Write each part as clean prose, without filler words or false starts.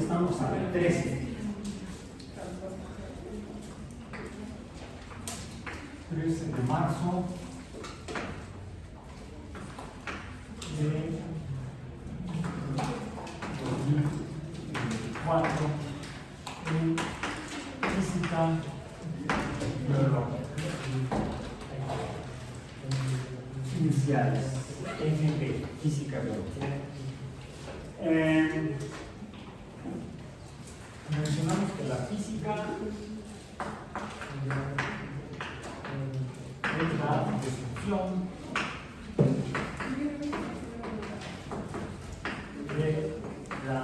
estamos al 13. 13 de marzo de 2024 en física biológica. Iniciales, FP, física biológica. Mencionamos que la física es la descripción de la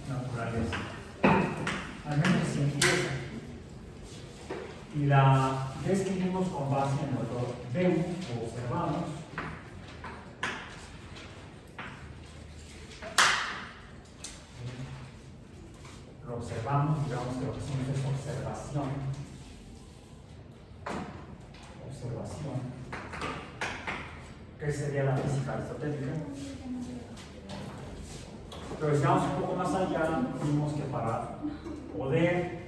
naturaleza, al menos científica, y la describimos con base en lo que vemos o observamos. Lo observamos, digamos que lo que hacemos es observación. ¿Qué sería la física aristotélica? Pero si vamos un poco más allá, vimos que para poder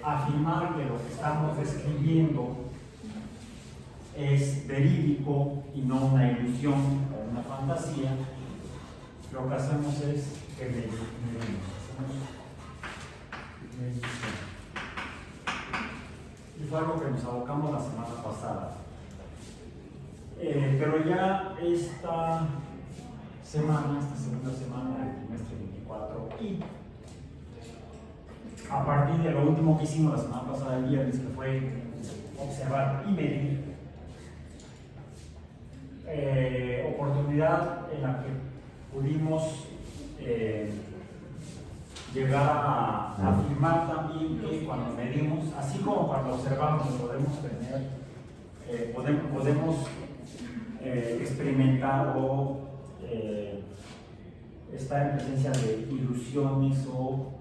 afirmar que lo que estamos describiendo es verídico y no una ilusión o una fantasía, lo que hacemos es que medimos. Y fue algo que nos abocamos la semana pasada. Pero ya esta segunda semana del trimestre 24, y a partir de lo último que hicimos la semana pasada, el viernes, que fue observar y medir, oportunidad en la que pudimos llegar a afirmar también que cuando medimos, así como cuando observamos, podemos tener, podemos experimentar o estar en presencia de ilusiones o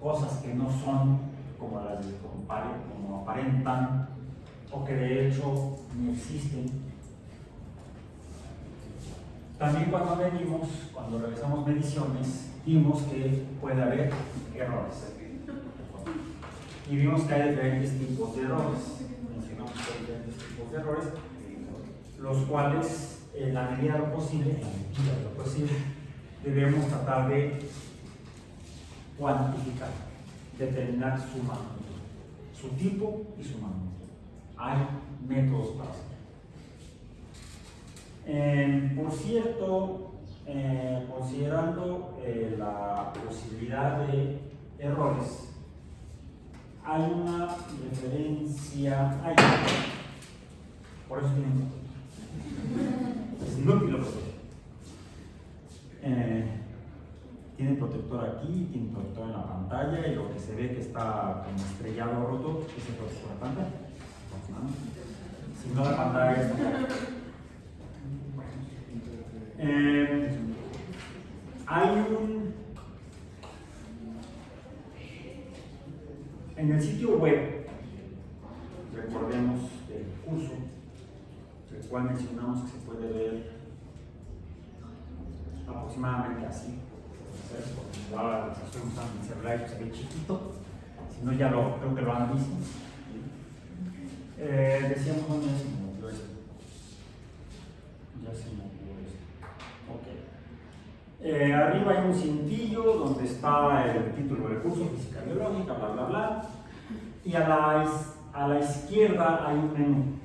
cosas que no son como las como aparentan, o que de hecho ni existen. También cuando medimos, cuando realizamos mediciones, vimos que puede haber errores. Y vimos que hay diferentes tipos de errores. Mencionamos que hay diferentes tipos de errores, los cuales, en la medida de lo posible, debemos tratar de cuantificar, determinar su magnitud, su tipo y su magnitud. Hay métodos para hacerlo. Por cierto, considerando la posibilidad de errores, hay una referencia, por eso tienen es inútil lo que tiene protector aquí, tiene protector en la pantalla, y lo que se ve que está como estrellado o roto es el protector de la pantalla. Si no, la pantalla está. En el sitio web, recordemos el curso, el cual mencionamos que se puede ver aproximadamente así, porque ahora estoy usando el celular y se ve chiquito, si no ya creo que lo han visto. Decíamos dónde se me movió esto. Ya se me movió esto. Ok. Arriba hay un cintillo donde está el título del curso, física biológica, bla bla bla. Y a la izquierda hay un menú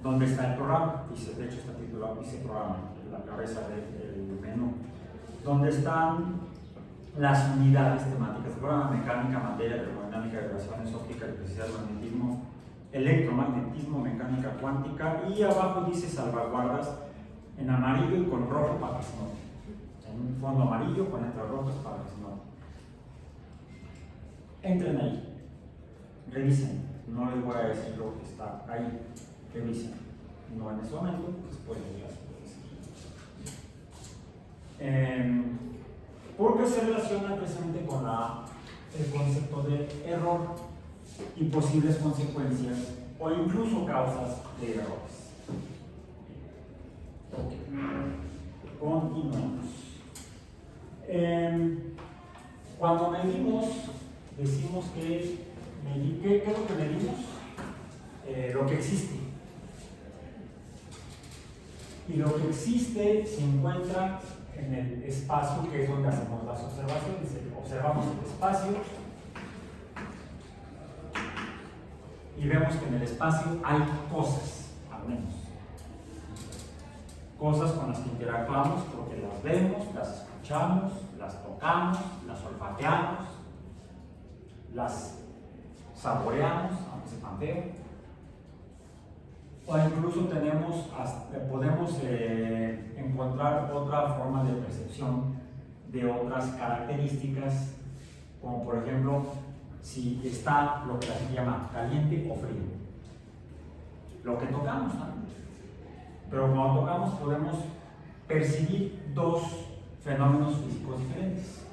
donde está el programa. De hecho está titulado Dice programa, en la cabeza del menú, donde están las unidades temáticas del programa: mecánica, materia, termodinámica, relaciones ópticas, electricidad, magnetismo, electromagnetismo, mecánica cuántica, y abajo dice salvaguardas en amarillo y con rojo para que se note. En un fondo amarillo con letras rojas para que se note. Entren ahí, revisen, no les voy a decir lo que está ahí, revisen, no en ese momento, después de las porque se relaciona precisamente con el concepto de error y posibles consecuencias o incluso causas de errores. Okay. Continuamos. Cuando medimos, decimos que ¿qué es lo que medimos? Lo que existe. Y lo que existe se encuentra en el espacio, que es donde hacemos las observaciones. Observamos el espacio y vemos que en el espacio hay cosas, al menos. Cosas con las que interactuamos porque las vemos, las escuchamos, las tocamos, las olfateamos, las saboreamos, aunque sepan feo. O incluso podemos encontrar otra forma de percepción de otras características, como por ejemplo, si está lo que se llama caliente o frío. Lo que tocamos, ¿no? Pero cuando tocamos podemos percibir dos fenómenos físicos diferentes.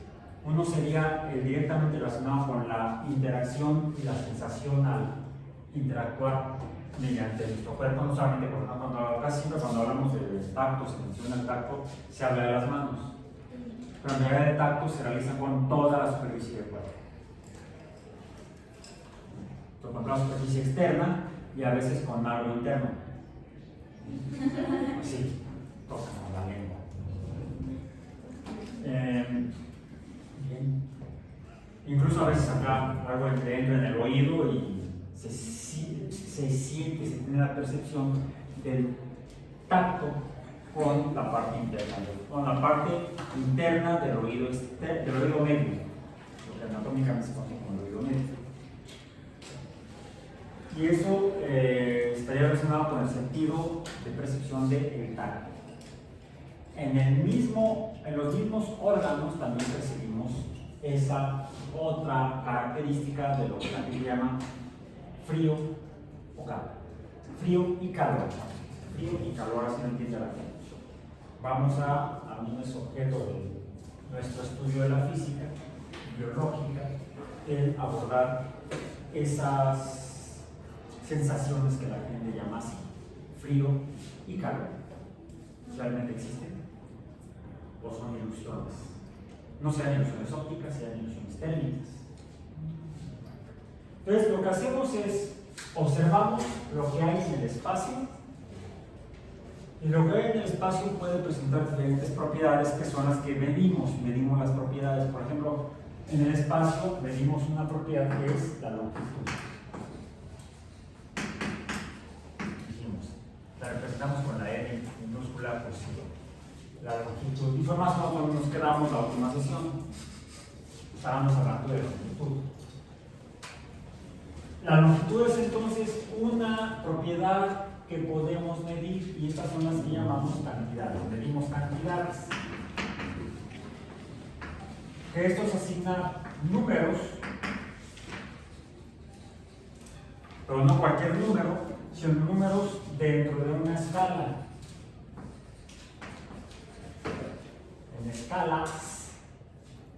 Uno sería directamente relacionado con la interacción y la sensación al interactuar mediante nuestro cuerpo, no solamente casi siempre cuando hablamos de tacto, se menciona el tacto, se habla de las manos, pero en realidad el tacto se realiza con toda la superficie del cuerpo. Con la superficie externa y a veces con algo interno. Así, toca con la lengua. Bien. Incluso a veces acá algo entra en el oído y se siente, se tiene la percepción del tacto con la parte interna, con la parte interna del oído medio, lo que anatómicamente se conoce como el oído medio. Y eso estaría relacionado con el sentido de percepción del tacto. En los mismos órganos también percibimos esa otra característica de lo que la gente llama frío o calor. Frío y calor. Frío y calor, así lo entiende la gente. Vamos a mí es objeto de nuestro estudio de la física biológica, el abordar esas sensaciones que la gente llama así, frío y calor. ¿Realmente existen? ¿O son ilusiones? No sean ilusiones ópticas, sean ilusiones térmicas. Entonces, lo que hacemos es observamos lo que hay en el espacio, y lo que hay en el espacio puede presentar diferentes propiedades que son las que medimos. Medimos las propiedades, por ejemplo, en el espacio medimos una propiedad que es la longitud. Dijimos, la representamos con la N minúscula por sí. La longitud. Y fue más o menos nos quedamos la última sesión. Estábamos hablando de longitud. La longitud es entonces una propiedad que podemos medir, y estas son las que llamamos cantidades. Medimos cantidades. Que esto es asignar números, pero no cualquier número, sino números dentro de una escala. En escalas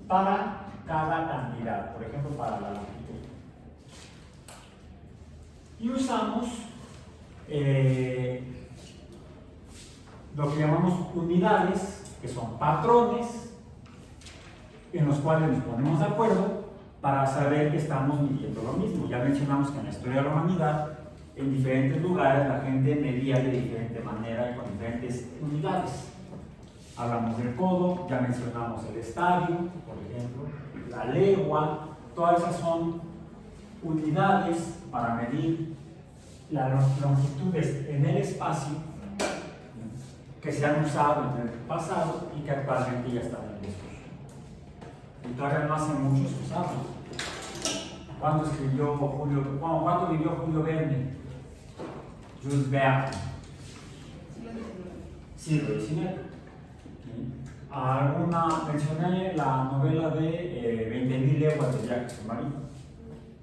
para cada cantidad, por ejemplo, para la longitud. Y usamos lo que llamamos unidades, que son patrones, en los cuales nos ponemos de acuerdo para saber que estamos midiendo lo mismo. Ya mencionamos que en la historia de la humanidad, en diferentes lugares, la gente medía de diferente manera y con diferentes unidades. Hablamos del codo, ya mencionamos el estadio, por ejemplo, la legua, todas esas son unidades para medir las longitudes en el espacio que se han usado en el pasado y que actualmente ya están en desuso. Y todavía no hace mucho se usaban. ¿Cuándo vivió Julio Verne? Jules Verne. Siglo XIX. Mencioné la novela de 20.000 leguas de Jacques Submarino,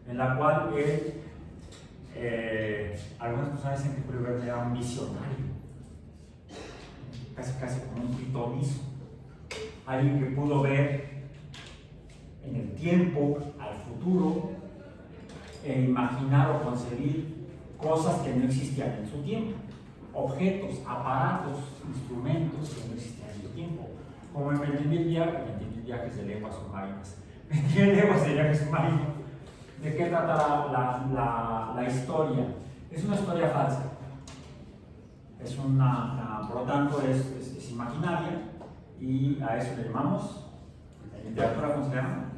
en la cual algunas personas dicen que Julio Verne era un visionario, casi como un pitonizo, alguien que pudo ver en el tiempo, al futuro, e imaginar o concebir cosas que no existían en su tiempo. objetos, aparatos, instrumentos que no existían en su tiempo. Como en 20.000 viajes de lenguas submarinas. 20.000 lenguas de viajes submarinos. ¿De qué trata la historia? Es una historia falsa. Es por lo tanto, es imaginaria y a eso le llamamos, en literatura, ¿cómo se llama?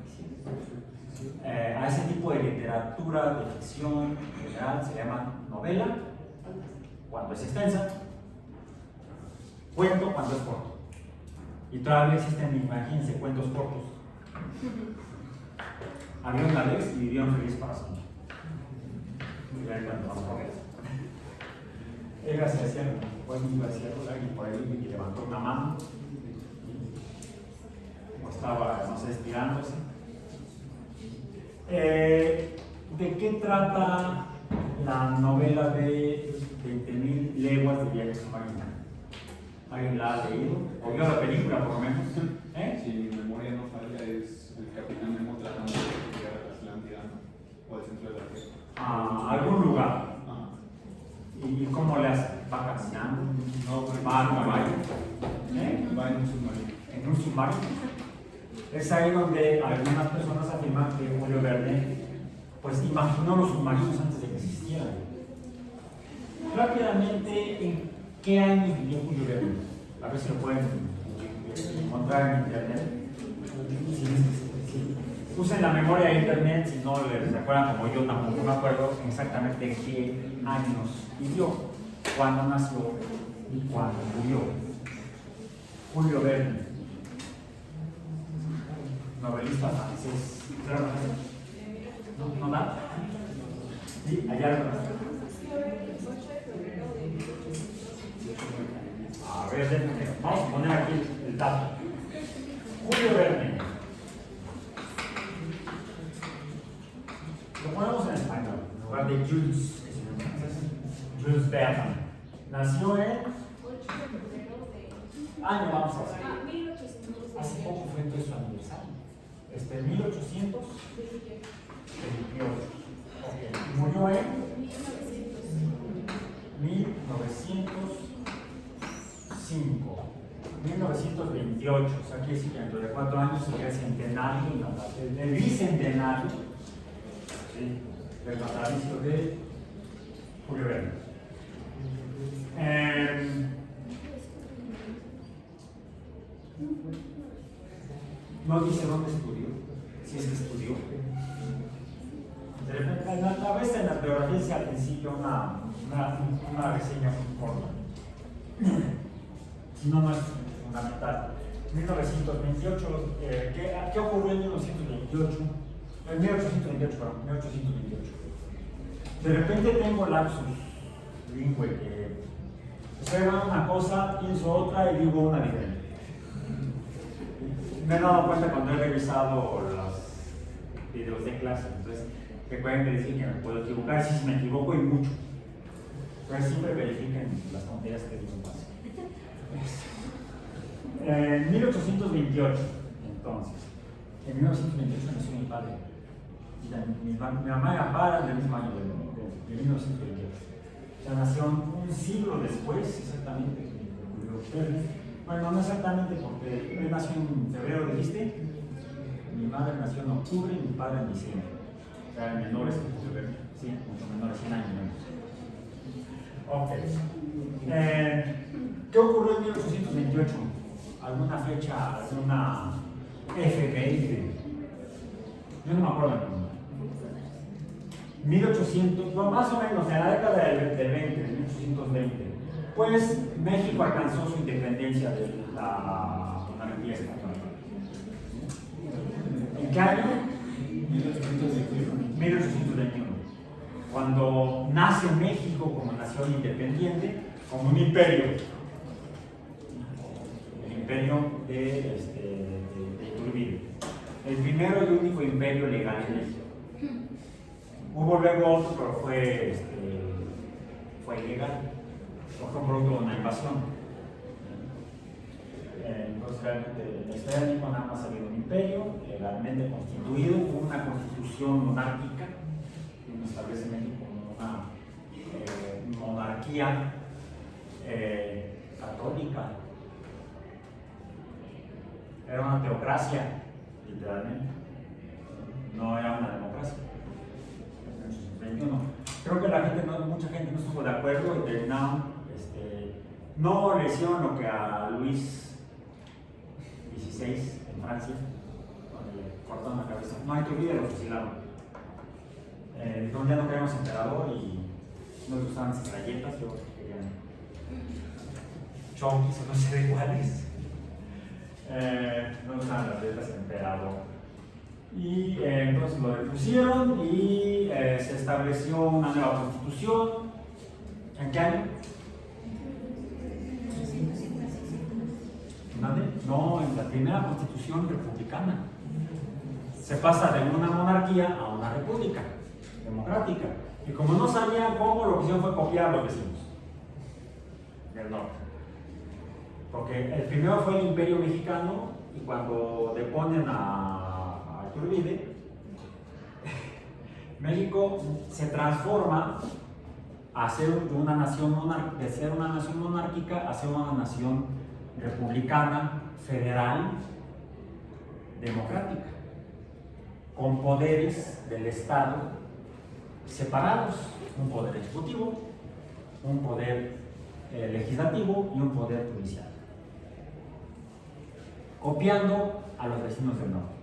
A ese tipo de literatura de ficción en general se llama novela cuando es extensa, cuento cuando es corto. Y todavía existen, imagínense, cuentos cortos. Había una vez y vivieron felices para siempre. Muy bien, cuando vamos a ver. Ella se hacía, pues iba a decir alguien por ahí que levantó una mano, o estaba, no sé, estirándose. ¿De qué trata la novela de 20.000 leguas de viaje submarino? ¿Alguien la ha leído? ¿O vio la película, por lo menos? Si mi memoria no falla, es el capitán Nemo tratando de llegar a Atlántida, ¿no? O al centro de la Tierra. A algún lugar. ¿Y cómo le hace? ¿Va caminando? No, ¿Va a caballo? Va en un submarino. ¿En un submarino? Es ahí donde algunas personas afirman que Julio Verne pues imaginó los submarinos antes de que existieran. Rápidamente, ¿en qué años vivió Julio Verne? A ver si lo pueden encontrar en internet. Sí. Usen la memoria de internet, si no les recuerdan, como yo tampoco me acuerdo exactamente en qué años vivió, cuándo nació y cuándo murió. Julio Verne, novelista francés. ¿No da? Sí, allá lo a ver, vamos a poner aquí el dato. Julio Verne. Lo ponemos en español, en lugar de Jules, que es en francés. Jules Verne. Nació en. Año, vamos a ver. Hace poco fue entonces su aniversario. 1828. Okay. Murió en 1905. 1928. O sea, quiere decir que dentro de 4 años sería el centenario, el bicentenario. Sí, del natalicio de Julio Verne. No dice dónde estudió, si es que estudió. De repente, a veces en la biografía dice al principio una reseña muy corta. Si no, no es fundamental. 1928, ¿qué ocurrió en 1928? En 1828, perdón, 1828. De repente tengo lapsus lingüe que observo una cosa, pienso otra y digo una diferente. Me he dado cuenta cuando he revisado los videos de clase, entonces recuerden decir que me puedo equivocar, si me equivoco y mucho. Pero siempre verifiquen las tonterías que digo más. En 1828, entonces, en 1928 nació mi padre. Y mi mamá y papá eran del mismo año, de 1928. O sea, nació un siglo después, exactamente, que Julio Verne. Bueno, no exactamente, porque él nació en febrero, dijiste. Mi madre nació en octubre y mi padre en diciembre. O sea, menores que Julio Verne. Sí, mucho menores, 100 años menos. Ok. ¿Qué ocurrió en 1828? ¿Alguna fecha, alguna efeméride? Yo no me acuerdo del nombre. 1800, bueno, más o menos en la década del 20, 1820, pues México alcanzó su independencia de la monarquía española. ¿En qué año? 1821. Cuando nace México como nación independiente, como un imperio. El imperio de Iturbide. El primero y único imperio legal en México. Hubo luego otro, pero fue ilegal. Fue producto de una invasión. Entonces, realmente, en la historia de México nada más ha habido un imperio legalmente constituido, con una constitución monárquica, que establece México como una monarquía católica. Era una teocracia, literalmente. No era una democracia. En el 21. Creo que mucha gente no estuvo de acuerdo y terminaron, no le hicieron lo que a Luis XVI en Francia, donde le cortaron la cabeza. No, Iturbide lo fusilaron. Ya no queríamos emperador y no les gustaban esas galletas, yo querían chonquis o no sé de cuáles. No usaban las letras emperador. Y entonces lo depusieron y se estableció una nueva constitución. ¿En qué año? No, en la primera constitución republicana. Se pasa de una monarquía a una república democrática. Y como no sabían cómo, lo que hicieron fue copiar los vecinos del norte. Porque el primero fue el Imperio Mexicano y cuando deponen a Iturbide, México se transforma a ser de ser una nación monárquica a ser una nación republicana, federal, democrática, con poderes del Estado separados, un poder ejecutivo, un poder legislativo y un poder judicial, copiando a los vecinos del norte,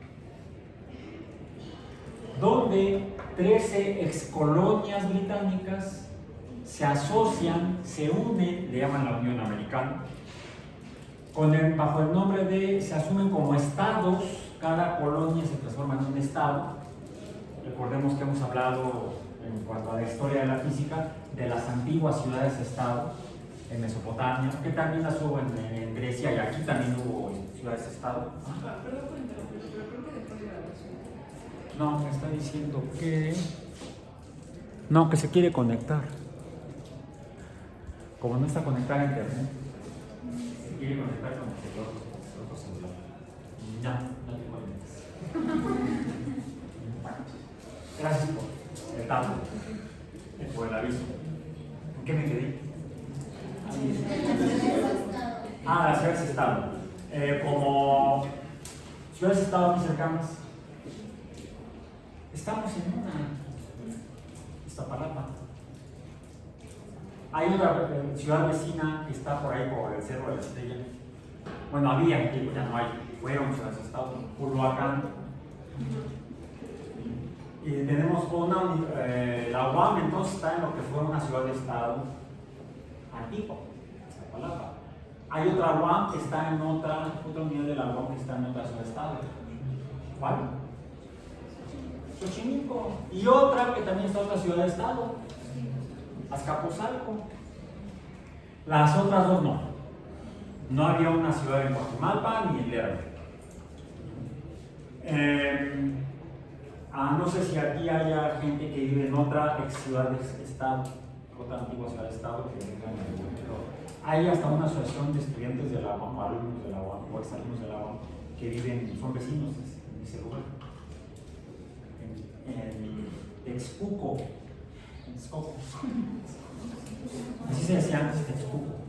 donde 13 excolonias británicas se asocian, se unen, le llaman la Unión Americana, bajo el nombre se asumen como estados. Cada colonia se transforma en un estado. Recordemos que hemos hablado en cuanto a la historia de la física de las antiguas ciudades-estado en Mesopotamia, que también las hubo en Grecia y aquí también hubo ciudades-estado. Perdón por interrumpir, pero creo que después de la grabación. No, me está diciendo que se quiere conectar. Como no está conectada a internet, se quiere conectar con el otro celular. No te conectes. Gracias por el tablet, por el aviso. ¿En qué me quedé? Las ciudades-estado. Como ciudades-estado aquí cercanas, estamos en una Iztapalapa. Hay otra ciudad vecina que está por ahí por el Cerro de la Estrella. Bueno, había, ya no hay, fueron ciudades-estado, Culhuacán. Y tenemos la UAM, entonces está en lo que fue una ciudad-estado antigua, Iztapalapa. Hay otra UAM que está en otra unidad de la UAM que está en otra ciudad-estado. ¿Cuál? Xochimilco. Y otra que también está en otra ciudad-estado, Azcapotzalco. Las otras dos no. No había una ciudad en Coajimalpa ni en Lerma. No sé si aquí haya gente que vive en otra ex ciudad-estado, otra antigua ciudad-estado que vengan en el momento. Hay hasta una asociación de estudiantes de la UAM, alumnos de la UAM o exalumnos de la UAM que viven, son vecinos en ese lugar. En Texcoco. Así se decía antes, Texcoco.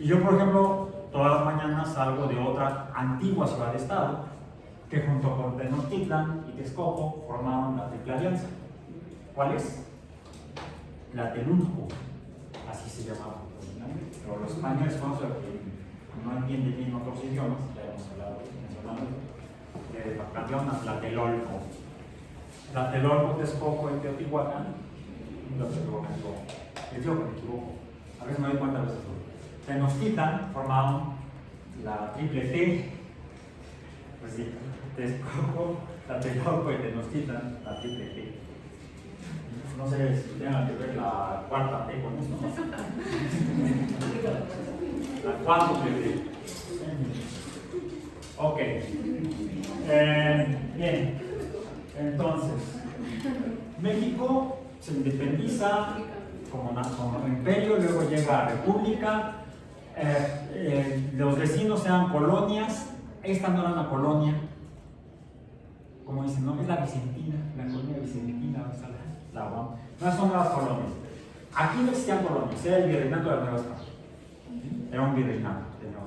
Y yo, por ejemplo, todas las mañanas salgo de otra antigua ciudad-estado que junto con Tenochtitlan y Texcoco formaron la Triple Alianza. ¿Cuál es? Tlatelolco, así se llamaba. Pero los españoles, que no entienden bien otros idiomas, ya hemos hablado, cambiaron a Tlatelolco. Tlatelolco, Texcoco y Teotihuacán. Les digo que me equivoco. A veces me doy cuenta de veces. Tenochtitlan formaron la Triple T. Pues sí, Texcoco, Tlatelolco y Tenochtitlan, la Triple T. No sé si tengan que ver la cuarta T con esto, ¿no? La cuádruple T. Ok. Bien. Entonces, México se independiza como imperio, luego llega a república. Los vecinos eran colonias. Esta no era una colonia, como dicen, no, es la Vicentina, la colonia Vicentina, la UAM. No son nuevas colonias. Aquí no existían colonias, era el virreinato de las Nuevas España. era un virreinato, tenía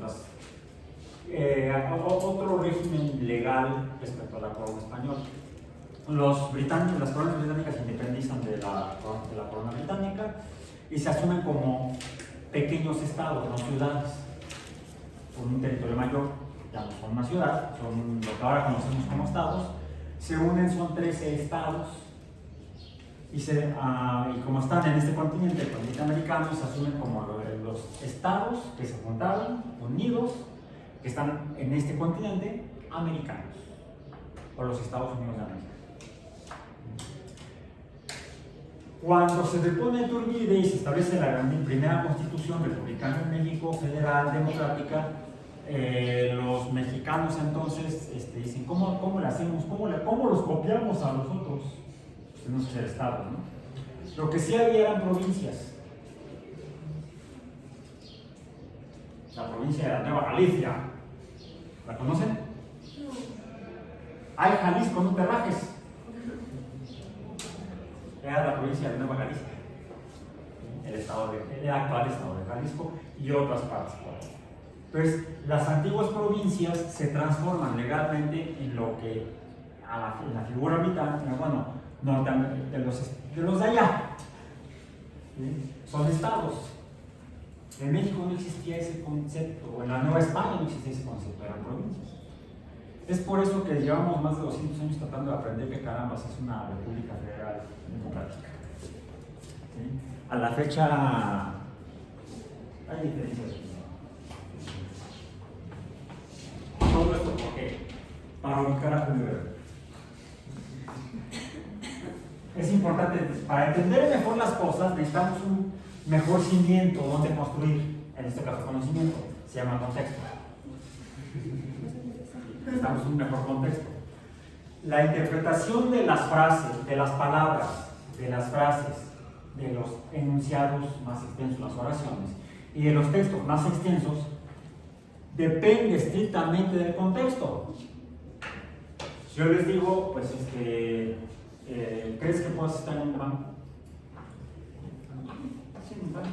otro régimen legal respecto a la corona española. Los británicos, las coronas británicas se independizan de la corona británica y se asumen como pequeños estados, no ciudades, con un territorio mayor, ya no son una ciudad, son lo que ahora conocemos como estados. Se unen, son 13 estados y como están en este continente, el continente americano, se asumen como los estados que se juntaron, unidos, que están en este continente, americanos, o los Estados Unidos de América. Cuando se depone Iturbide y se establece la primera constitución republicana en México, federal, democrática, los mexicanos entonces dicen, ¿cómo le hacemos? ¿Cómo los copiamos a los otros? Pues tenemos que ser estados, ¿no? Lo que sí había eran provincias. La provincia de la Nueva Galicia, ¿la conocen? Hay Jalisco, no te rajes. Era la provincia de Nueva Galicia, el actual estado de Jalisco y otras partes por ahí. Entonces, las antiguas provincias se transforman legalmente en lo que en la figura británica, de los de allá, ¿sí? Son estados. En México no existía ese concepto, o en la Nueva España no existía ese concepto, eran provincias. Es por eso que llevamos más de 200 años tratando de aprender que carambas es una república federal democrática. ¿Sí? A la fecha hay diferencias. Todo esto, ¿por qué? Para ubicar a Julio Verne. Es importante, para entender mejor las cosas necesitamos un mejor cimiento donde construir, en este caso conocimiento, se llama contexto. Necesitamos un mejor contexto. La interpretación de las frases, de las palabras, de las frases, de los enunciados más extensos, las oraciones, y de los textos más extensos, depende estrictamente del contexto. Si yo les digo, pues, ¿crees que puedas estar en un banco? Sí, en un banco.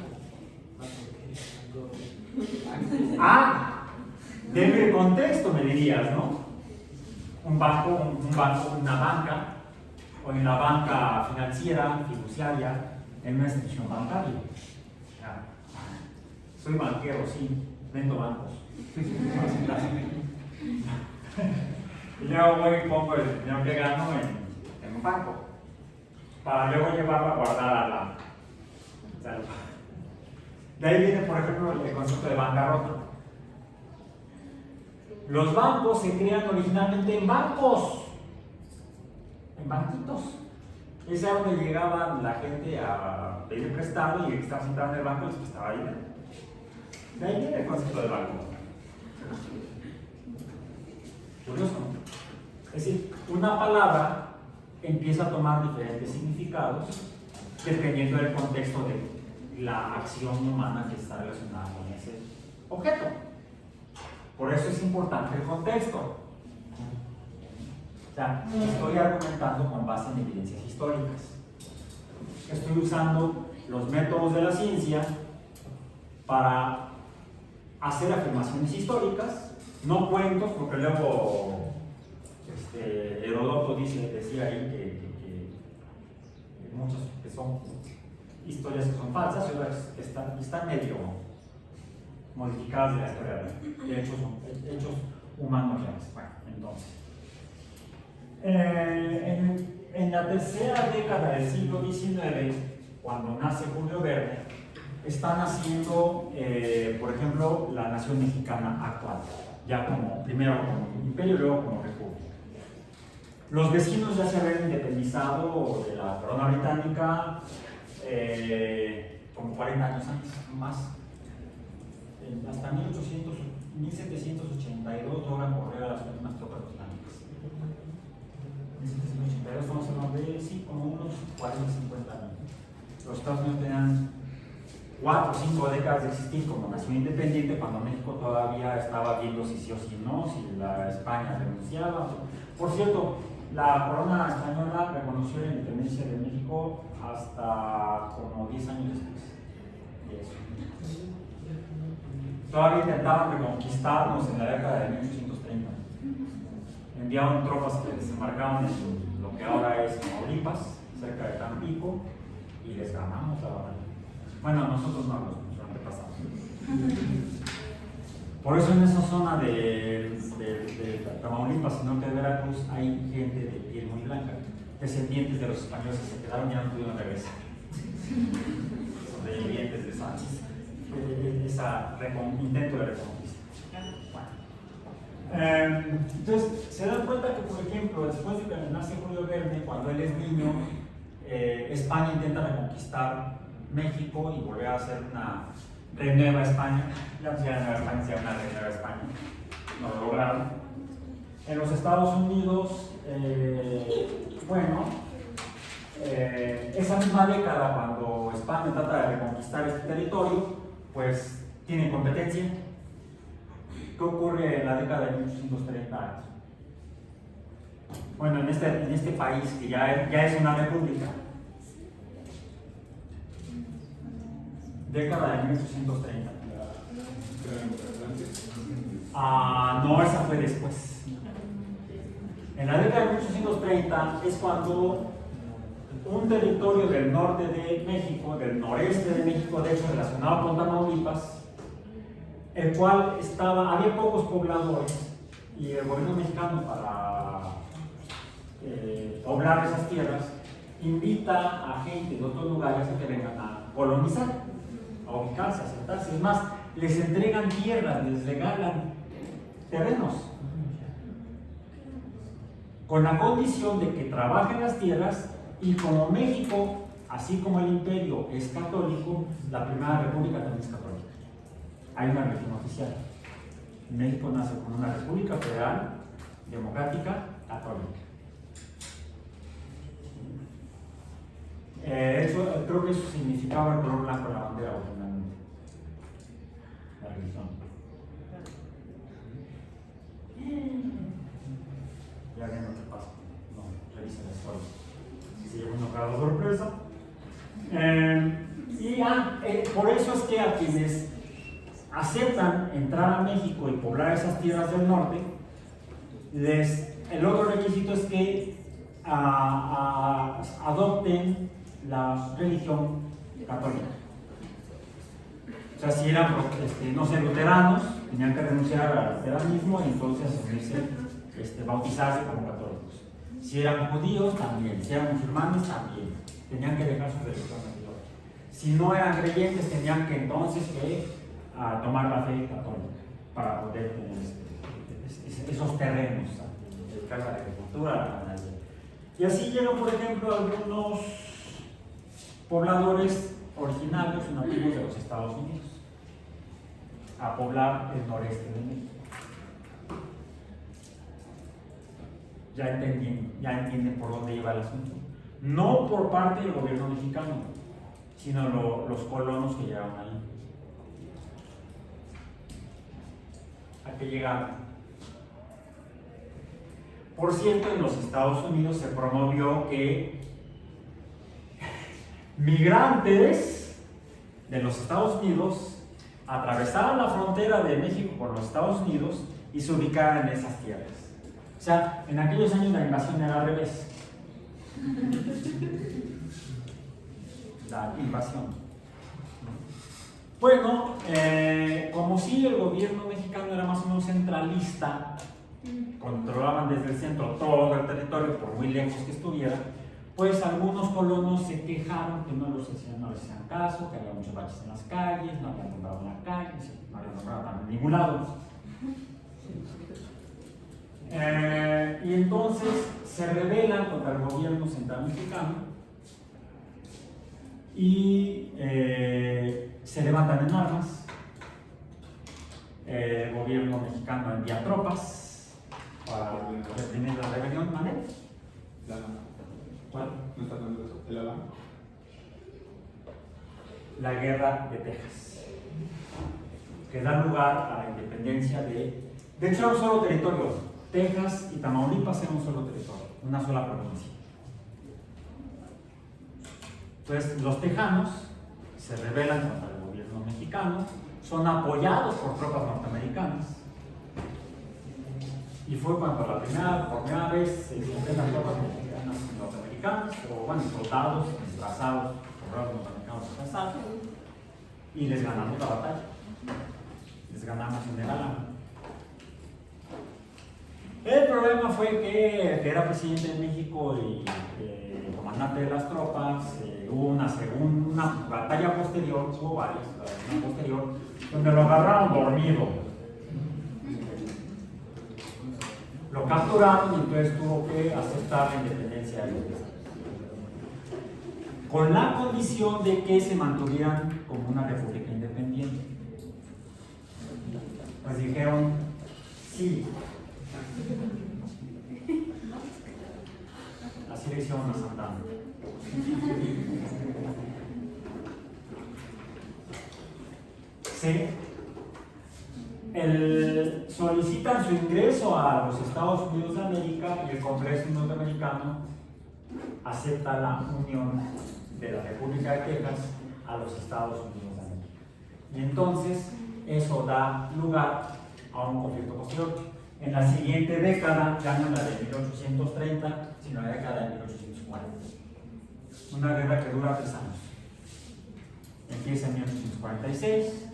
Ah, debe el contexto, me dirías, ¿no? Un banco, una banca, o en la banca financiera, fiduciaria, en una institución bancaria. Ya. Soy banquero, sí, vendo bancos. Y luego voy y pongo el dinero que gano en un banco, para luego llevarlo a guardar a la. De ahí viene, por ejemplo, el concepto de bancarrota. Los bancos se crean originalmente en bancos, en banquitos. Es a donde llegaba la gente a pedir prestado y el que estaba sentado en el banco les prestaba dinero. De ahí viene el concepto de banco. Curioso, ¿no? Es decir, una palabra empieza a tomar diferentes significados dependiendo del contexto de la acción humana que está relacionada con ese objeto. Por eso es importante el contexto. O sea, estoy argumentando con base en evidencias históricas. Estoy usando los métodos de la ciencia para hacer afirmaciones históricas, no cuentos, porque luego Heródoto decía ahí que muchas que son historias que son falsas y otras que están medio modificadas de la historia de hechos humanos reales. Bueno, entonces, en la tercera década del siglo XIX, cuando nace Julio Verne, está naciendo, por ejemplo, la nación mexicana actual, ya primero como imperio y luego como república. Los vecinos ya se habían independizado de la corona británica como 40 años antes, más. Hasta 1782 logran correr a las últimas tropas británicas. 1782 estamos hablando de, sí, como unos 40, 50 años. Los Estados Unidos tenían 4 o 5 décadas de existir como nación independiente, cuando México todavía estaba viendo si sí o si no, si la España renunciaba. Por cierto, la corona española reconoció la independencia de México hasta como 10 años después de eso. todavía intentaban reconquistarnos en la década de 1830. Enviaron tropas que desembarcaban en lo que ahora es Tamaulipas, cerca de Tampico, y les ganamos la batalla. Bueno, nosotros no, los antepasados. Por eso en esa zona de Tamaulipas y norte de Veracruz hay gente de piel muy blanca, descendientes de los españoles que se quedaron y ya no pudieron regresar. Sobrevivientes de esa intento de reconquista. Entonces, se dan cuenta que, por ejemplo, después de que nace Julio Verne, cuando él es niño, España intenta reconquistar México y volver a hacer una renueva España. Ya no se llama Nueva España, se llama una renueva España. No lo lograron. En los Estados Unidos, esa misma década, cuando España trata de reconquistar este territorio, pues tiene competencia. ¿Qué ocurre en la década de 1830? Bueno, en este país que ya es una república, década de 1830. No, esa fue después. En la década de 1830 es cuando un territorio del norte de México, del noreste de México, de hecho relacionado con Tamaulipas, el cual había pocos pobladores y el gobierno mexicano para poblar esas tierras invita a gente de otros lugares a que vengan a colonizar, a ubicarse, a sentarse. Es más, les entregan tierras, les regalan terrenos, con la condición de que trabajen las tierras. Y como México, así como el imperio es católico, la primera república también es católica. Hay una religión oficial. México nace como una república federal, democrática, católica. Creo que eso significaba el color blanco en la bandera originalmente. La religión. Ya ven lo que pasa. No, revisa la historia. Si se lleva una cada sorpresa. Por eso es que a quienes aceptan entrar a México y poblar esas tierras del norte, el otro requisito es que adopten la religión católica. O sea, si eran, no sé, luteranos, tenían que renunciar al luteranismo y entonces asumirse, bautizarse como católicos. Si eran judíos, también. Si eran musulmanes, también. Tenían que dejar su religión anterior. Si no eran creyentes, tenían que entonces tomar la fe católica para poder tener esos terrenos, dedicar a la agricultura, a la ganadería. Y así llegan, por ejemplo, algunos pobladores originarios, nativos de los Estados Unidos, a poblar el noreste de México. Ya entienden por dónde iba el asunto. No por parte del gobierno mexicano, sino los colonos que llegaron ahí. ¿A qué llegaron? Por cierto, en los Estados Unidos se promovió que migrantes de los Estados Unidos atravesaran la frontera de México con los Estados Unidos y se ubicaran en esas tierras. O sea, en aquellos años la invasión era al revés. La invasión. Bueno, como si el gobierno mexicano era más o menos centralista, controlaban desde el centro todo el territorio, por muy lejos que estuviera, pues algunos colonos se quejaron que no les hacían caso, que había muchos baches en las calles, no habían nombrado en la calle, no habían nombrado en ningún lado. Y entonces se rebelan contra el gobierno central mexicano y se levantan en armas. El gobierno mexicano envía tropas para reprimir la rebelión. ¿Vale? La Alhama. ¿Cuál? ¿No está hablando de eso? ¿El Alhama? La guerra de Texas, que da lugar a la independencia de hecho era un solo territorio. Texas y Tamaulipas eran un solo territorio, una sola provincia. Entonces los tejanos se rebelan contra el gobierno mexicano, son apoyados por tropas norteamericanas. Y fue cuando por primera vez se enfrentan tropas mexicanas y norteamericanas, o bueno, soldados disfrazados, soldados norteamericanos disfrazados, y les ganamos la batalla. Les ganamos en el Álamo. El problema fue que era presidente de México y comandante de las tropas. Hubo una batalla posterior, hubo varias, una posterior, donde lo agarraron dormido. Lo capturaron y entonces tuvo que aceptar la independencia de los estados, con la condición de que se mantuvieran como una república independiente. Pues dijeron sí. Así le hicieron a Santana. Sí. Solicitan su ingreso a los Estados Unidos de América y el Congreso norteamericano acepta la unión de la República de Texas a los Estados Unidos de América. Y entonces eso da lugar a un conflicto posterior. En la siguiente década, ya no en la de 1830, sino en la década de 1840. Una guerra que dura 3 años. Empieza en 1846.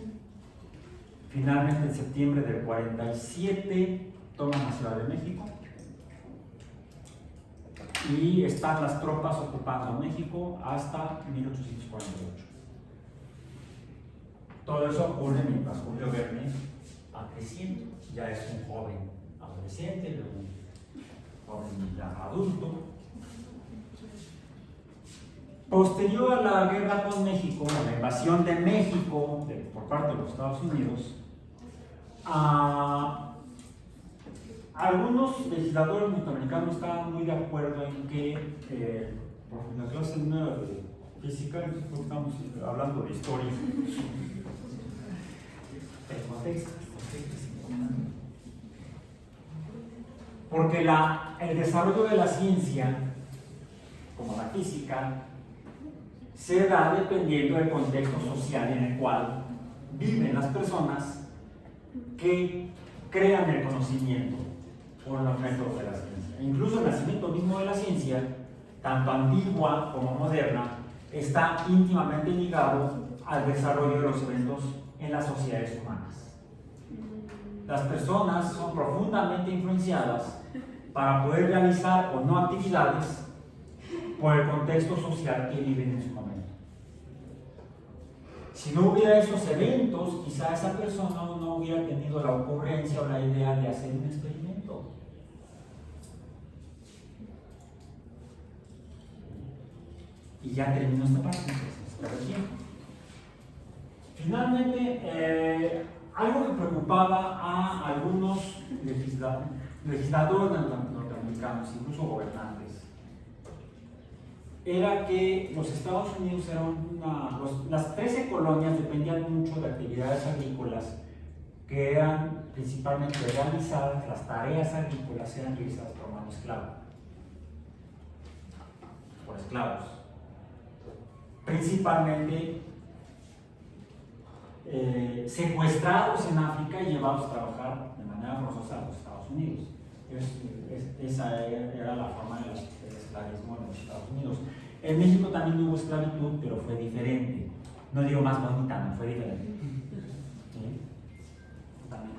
Finalmente, en septiembre del 47, toman la Ciudad de México y están las tropas ocupando México hasta 1848. Todo eso ocurre mientras Julio Verne va creciendo. Ya es un joven adolescente, luego un joven ya adulto. Posterior a la guerra con México, a la invasión de México por parte de los Estados Unidos, algunos legisladores norteamericanos estaban muy de acuerdo en que, por la clase nueva de física, estamos hablando de historia, el contexto es importante. Porque el desarrollo de la ciencia, como la física, se da dependiendo del contexto social en el cual viven las personas que crean el conocimiento por los métodos de la ciencia. Incluso el nacimiento mismo de la ciencia, tanto antigua como moderna, está íntimamente ligado al desarrollo de los eventos en las sociedades humanas. Las personas son profundamente influenciadas para poder realizar o no actividades por el contexto social que viven en su momento. Si no hubiera esos eventos, quizá esa persona no hubiera tenido la ocurrencia o la idea de hacer un experimento. Y ya terminó esta parte, entonces, espero el tiempo. Finalmente, algo que preocupaba a algunos legisladores norteamericanos, incluso gobernantes, era que los Estados Unidos las 13 colonias dependían mucho de actividades agrícolas que eran principalmente realizadas, las tareas agrícolas eran realizadas por mano esclava, por esclavos, principalmente secuestrados en África y llevados a trabajar de manera forzosa a los Estados Unidos. Esa era la forma del esclavismo en los Estados Unidos. En México también hubo esclavitud, pero fue diferente. No digo más bonita, no, fue diferente. ¿Sí? También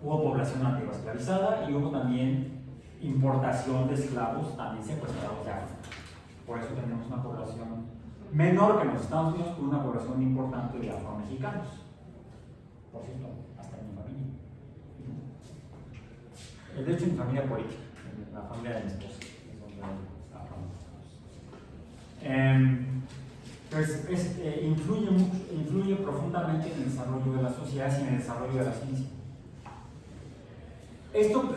hubo población nativa esclavizada y hubo también importación de esclavos, también secuestrados de África. Por eso tenemos una población menor que en los Estados Unidos, con una población importante de afromexicanos. Por cierto, hasta en mi familia. De hecho, en mi familia política, en la familia de mi esposa, es donde está Entonces, influye profundamente en el desarrollo de las sociedades y en el desarrollo de la ciencia. Esto,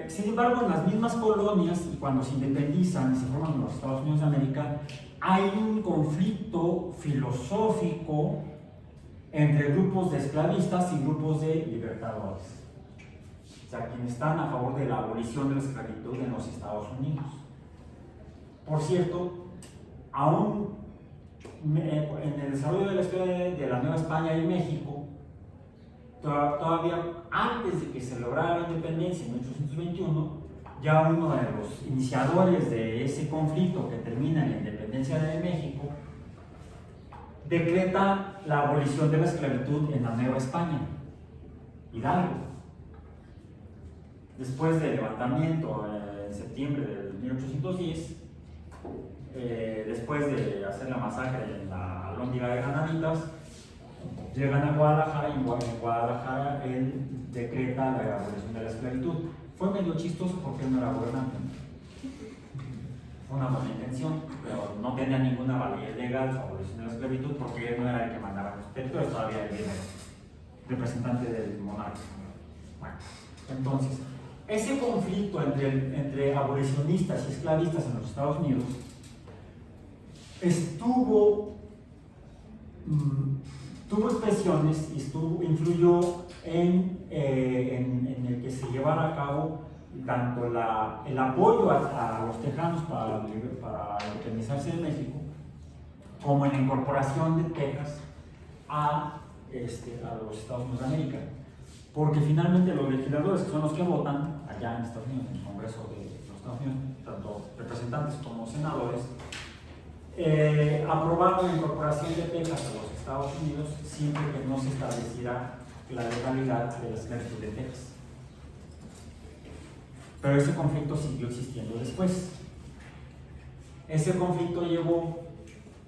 sin embargo, en las mismas colonias y cuando se independizan y se forman los Estados Unidos de América, hay un conflicto filosófico entre grupos de esclavistas y grupos de libertadores. O sea, quienes están a favor de la abolición de la esclavitud en los Estados Unidos. Por cierto, aún en el desarrollo de la historia de la Nueva España y México, todavía antes de que se lograra la independencia en 1821, ya uno de los iniciadores de ese conflicto que termina en la independencia de México, decreta la abolición de la esclavitud en la Nueva España, Hidalgo. Después del levantamiento en septiembre de 1810, después de hacer la masacre en la Alhóndiga de Granaditas, llegan a Guadalajara y en Guadalajara él decreta la abolición de la esclavitud. Fue medio chistoso porque él no era gobernante. Fue una buena intención, pero no tenía ninguna validez legal su abolición de la esclavitud porque él no era el que mandaba los territorios, todavía él era representante del monarca. Bueno, entonces, ese conflicto entre abolicionistas y esclavistas en los Estados Unidos tuvo expresiones y influyó en el que se llevara a cabo tanto el apoyo a los tejanos para independizarse de México, como en la incorporación de Texas a los Estados Unidos de América. Porque finalmente los legisladores, que son los que votan allá en Estados Unidos, en el Congreso de los Estados Unidos, tanto representantes como senadores, aprobaron la incorporación de Texas a los Estados Unidos siempre que no se estableciera la legalidad de la esclavitud de Texas. Pero ese conflicto siguió existiendo después. Ese conflicto llevó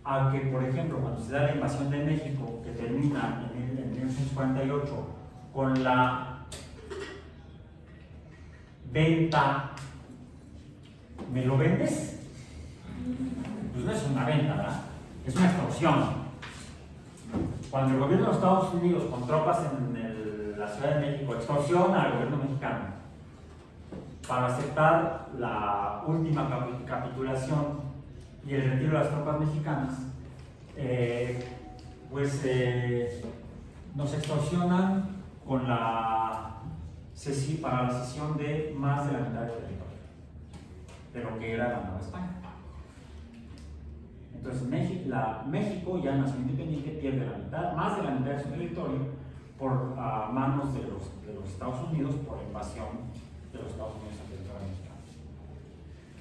a que, por ejemplo, cuando se da la invasión de México, que termina en 1948 con la venta, ¿me lo vendes? Pues no es una venta, ¿verdad? Es una extorsión. Cuando el gobierno de los Estados Unidos, con tropas en la Ciudad de México, extorsiona al gobierno mexicano para aceptar la última capitulación y el retiro de las tropas mexicanas, nos extorsionan con para la cesión de más de la mitad del territorio de lo que era la Nueva España. Entonces México, ya nación independiente, pierde la mitad, más de la mitad de su territorio por manos de los Estados Unidos, por la invasión de los Estados Unidos al territorio mexicano.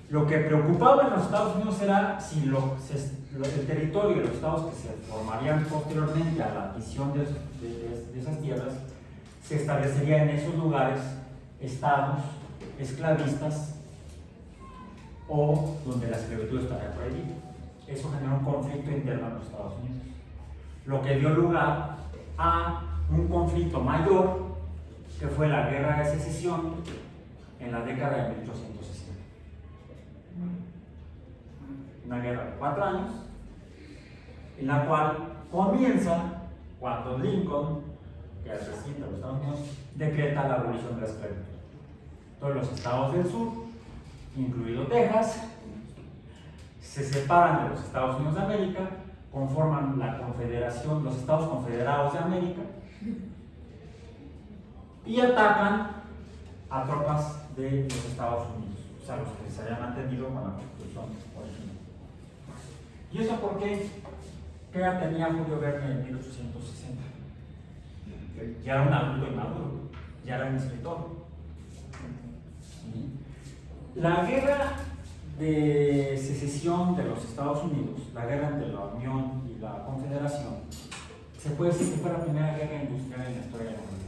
Lo que preocupaba en los Estados Unidos era si el territorio de los estados que se formarían posteriormente a la adquisición de esas tierras, se establecería en esos lugares estados esclavistas o donde la esclavitud estaría prohibida. Eso generó un conflicto interno en los Estados Unidos, lo que dio lugar a un conflicto mayor, que fue la Guerra de Secesión en la década de 1860. Una guerra de 4 años, en la cual comienza cuando Lincoln, que es el presidente de los Estados Unidos, decreta la abolición de la esclavitud. Todos los estados del sur, incluido Texas, se separan de los Estados Unidos de América, conforman la Confederación, los Estados Confederados de América, y atacan a tropas de los Estados Unidos, o sea, los que se habían mantenido con la Constitución original. ¿Y eso por qué? ¿Qué edad tenía Julio Verne en 1860? Ya era un adulto inmaduro, ya era un escritor. ¿Sí? La guerra de secesión de los Estados Unidos, la guerra entre la Unión y la Confederación, se puede decir que fue la primera guerra industrial en la historia de la humanidad.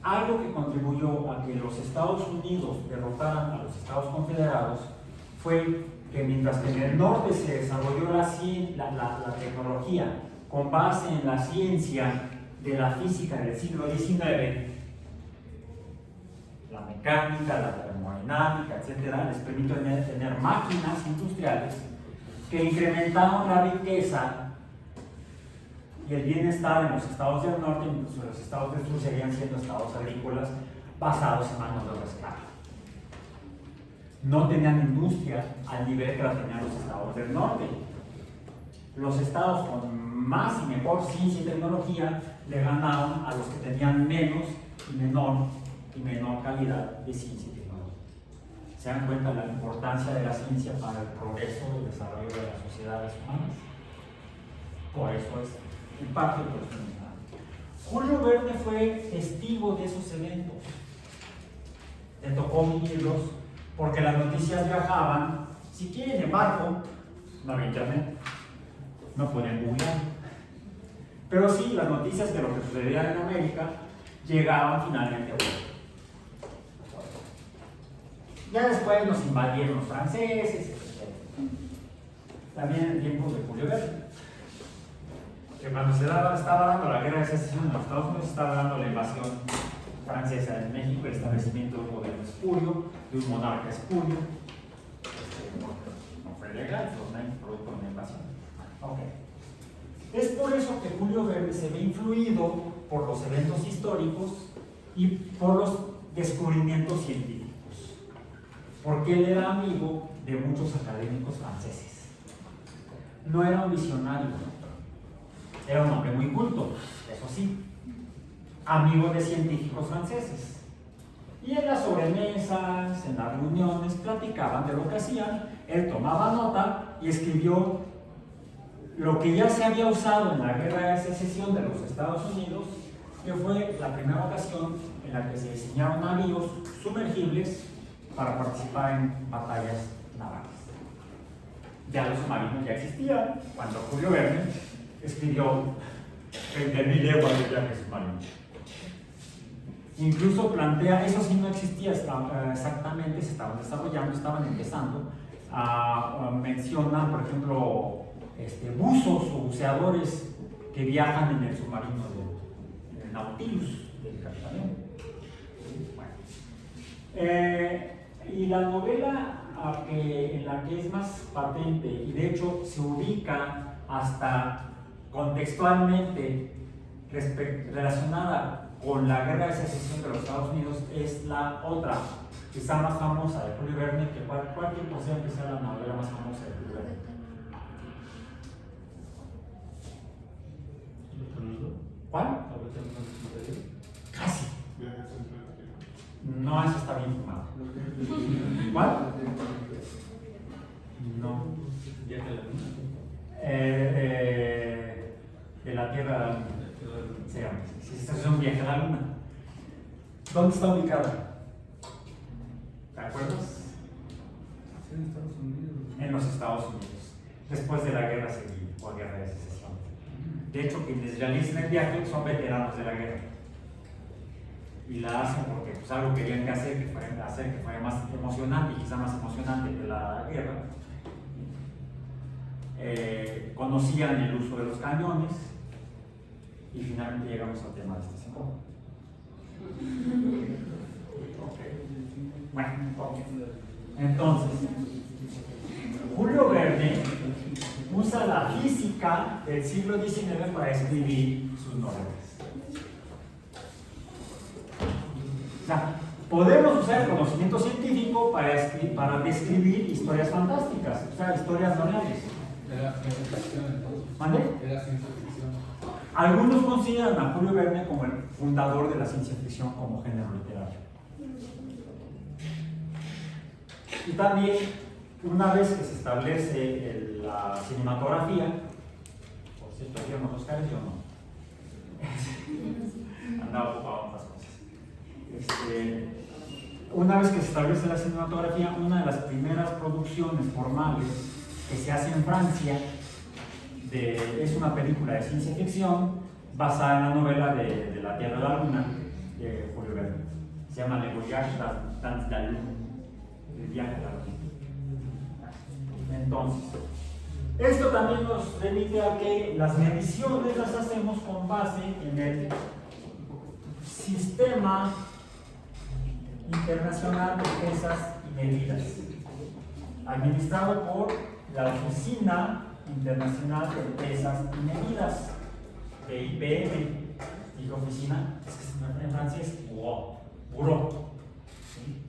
Algo que contribuyó a que los Estados Unidos derrotaran a los Estados Confederados fue que mientras que en el norte se desarrolló la tecnología con base en la ciencia de la física del siglo XIX, la mecánica, la termodinámica, etc., les permitió tener máquinas industriales que incrementaron la riqueza y el bienestar en los estados del norte, incluso los estados del sur seguían siendo estados agrícolas basados en mano de obra esclava. No tenían industria al nivel que la tenían los estados del norte. Los estados con más y mejor ciencia y tecnología le ganaron a los que tenían menos y menor calidad de ciencia y tecnología. ¿Se dan cuenta de la importancia de la ciencia para el progreso y el desarrollo de las sociedades humanas? Por eso es, en parte, por eso es necesario. Verne fue testigo de esos eventos. Le tocó vivirlos porque las noticias viajaban, si quieren, en barco, no había internet, no podían googlear. Pero sí, las noticias de lo que sucedía en América llegaban finalmente a Europa. Ya después nos invadieron los franceses, etc. También en tiempos de Julio Verne, que cuando estaba dando la guerra de secesión en los Estados Unidos, estaba dando la invasión francesa en México, el establecimiento de un gobierno espurio, de un monarca espurio. No fue legal, fue producto de una invasión. Okay. Es por eso que Julio Verne se ve influido por los eventos históricos y por los descubrimientos científicos, porque él era amigo de muchos académicos franceses. No era un visionario, era un hombre muy culto, eso sí, amigo de científicos franceses. Y en las sobremesas, en las reuniones, platicaban de lo que hacían, él tomaba nota y escribió lo que ya se había usado en la guerra de secesión de los Estados Unidos, que fue la primera ocasión en la que se diseñaron navíos sumergibles para participar en batallas navales. Ya los submarinos ya existían cuando Julio Verne escribió 20.000 leguas de viaje submarino. Incluso plantea, eso sí no existía exactamente, se estaban desarrollando, estaban empezando mencionan, por ejemplo, buzos o buceadores que viajan en el submarino del Nautilus del Capitán. Bueno. Y la novela en la que es más patente, y de hecho se ubica hasta contextualmente relacionada con la guerra de secesión de los Estados Unidos, es la otra, quizá más famosa de Julio Verne, que cualquier posee que sea la novela más famosa de Julio Verne. ¿Cuál? Casi. No, esa está bien fumada. ¿Cuál? No. De la Tierra a la Luna. Se llama. Si esta es un viaje a la Luna. ¿Dónde está ubicada? ¿Te acuerdas? En Estados Unidos. En los Estados Unidos, después de la guerra civil o guerra de secesión. De hecho, quienes realizan el viaje son veteranos de la guerra. Y la hacen porque pues, algo querían hacer que fuera más emocionante, y quizá más emocionante que la guerra. Conocían el uso de los cañones y finalmente llegamos al tema de esta semana. Bueno, entonces, Julio Verne usa la física del siglo XIX para escribir sus novelas. O sea, podemos usar el conocimiento científico para describir historias fantásticas, o sea, historias normales. Era ciencia ficción entonces. ¿Mande? Era ciencia ficción. Algunos consideran a Julio Verne como el fundador de la ciencia ficción como género literario. Y también, una vez que se establece la cinematografía, por cierto, ¿vieron los Oscars? Yo no. Andaba ocupado en otras cosas. Una vez que se establece la cinematografía, una de las primeras producciones formales que se hace en Francia es una película de ciencia ficción basada en la novela de La Tierra a la Luna de Julio Verne. Se llama Le Voyage dans la Lune, el viaje a la Luna. Entonces, esto también nos remite a que las mediciones las hacemos con base en el Sistema Internacional de Pesas y Medidas, administrado por la Oficina Internacional de Pesas y Medidas, de IPM, y oficina, es que se me en francés, bureau,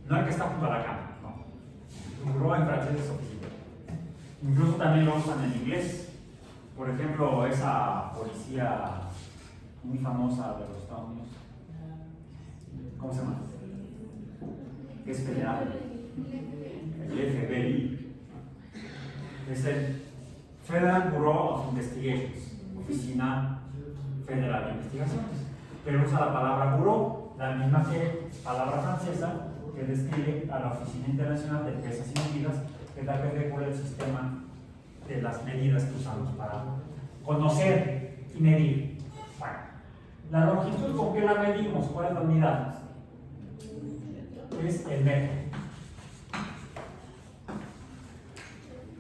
no el que está junto a la cama, no. Bureau en francés es oficina. Incluso también lo usan en inglés. Por ejemplo, esa policía muy famosa de los Estados Unidos, ¿cómo se llama? Que es federal, el FBI, es el Federal Bureau of Investigations, Oficina Federal de Investigaciones. pero usa la palabra bureau, la misma que palabra francesa que describe a la Oficina Internacional de Pesas y Medidas, que es la que regula el sistema de las medidas que usamos para conocer y medir. Bueno, la longitud, ¿con qué la medimos? ¿Cuál es la unidad? Es el metro.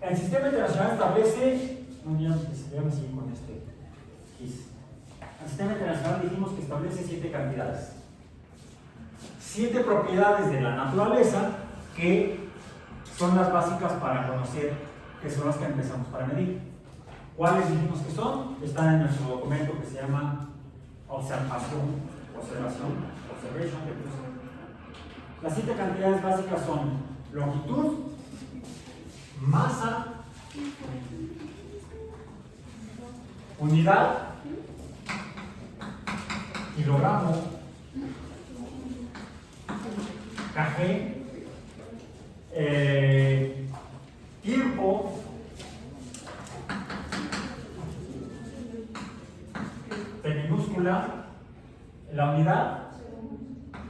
El sistema internacional establece, déjame seguir con este quiz. El sistema internacional dijimos que establece 7 cantidades. 7 propiedades de la naturaleza que son las básicas para conocer, que son las que empezamos para medir. ¿Cuáles dijimos que son? Están en nuestro documento que se llama observation. Las 7 cantidades básicas son longitud, masa, unidad, kilogramo, kg, tiempo, T minúscula, la unidad,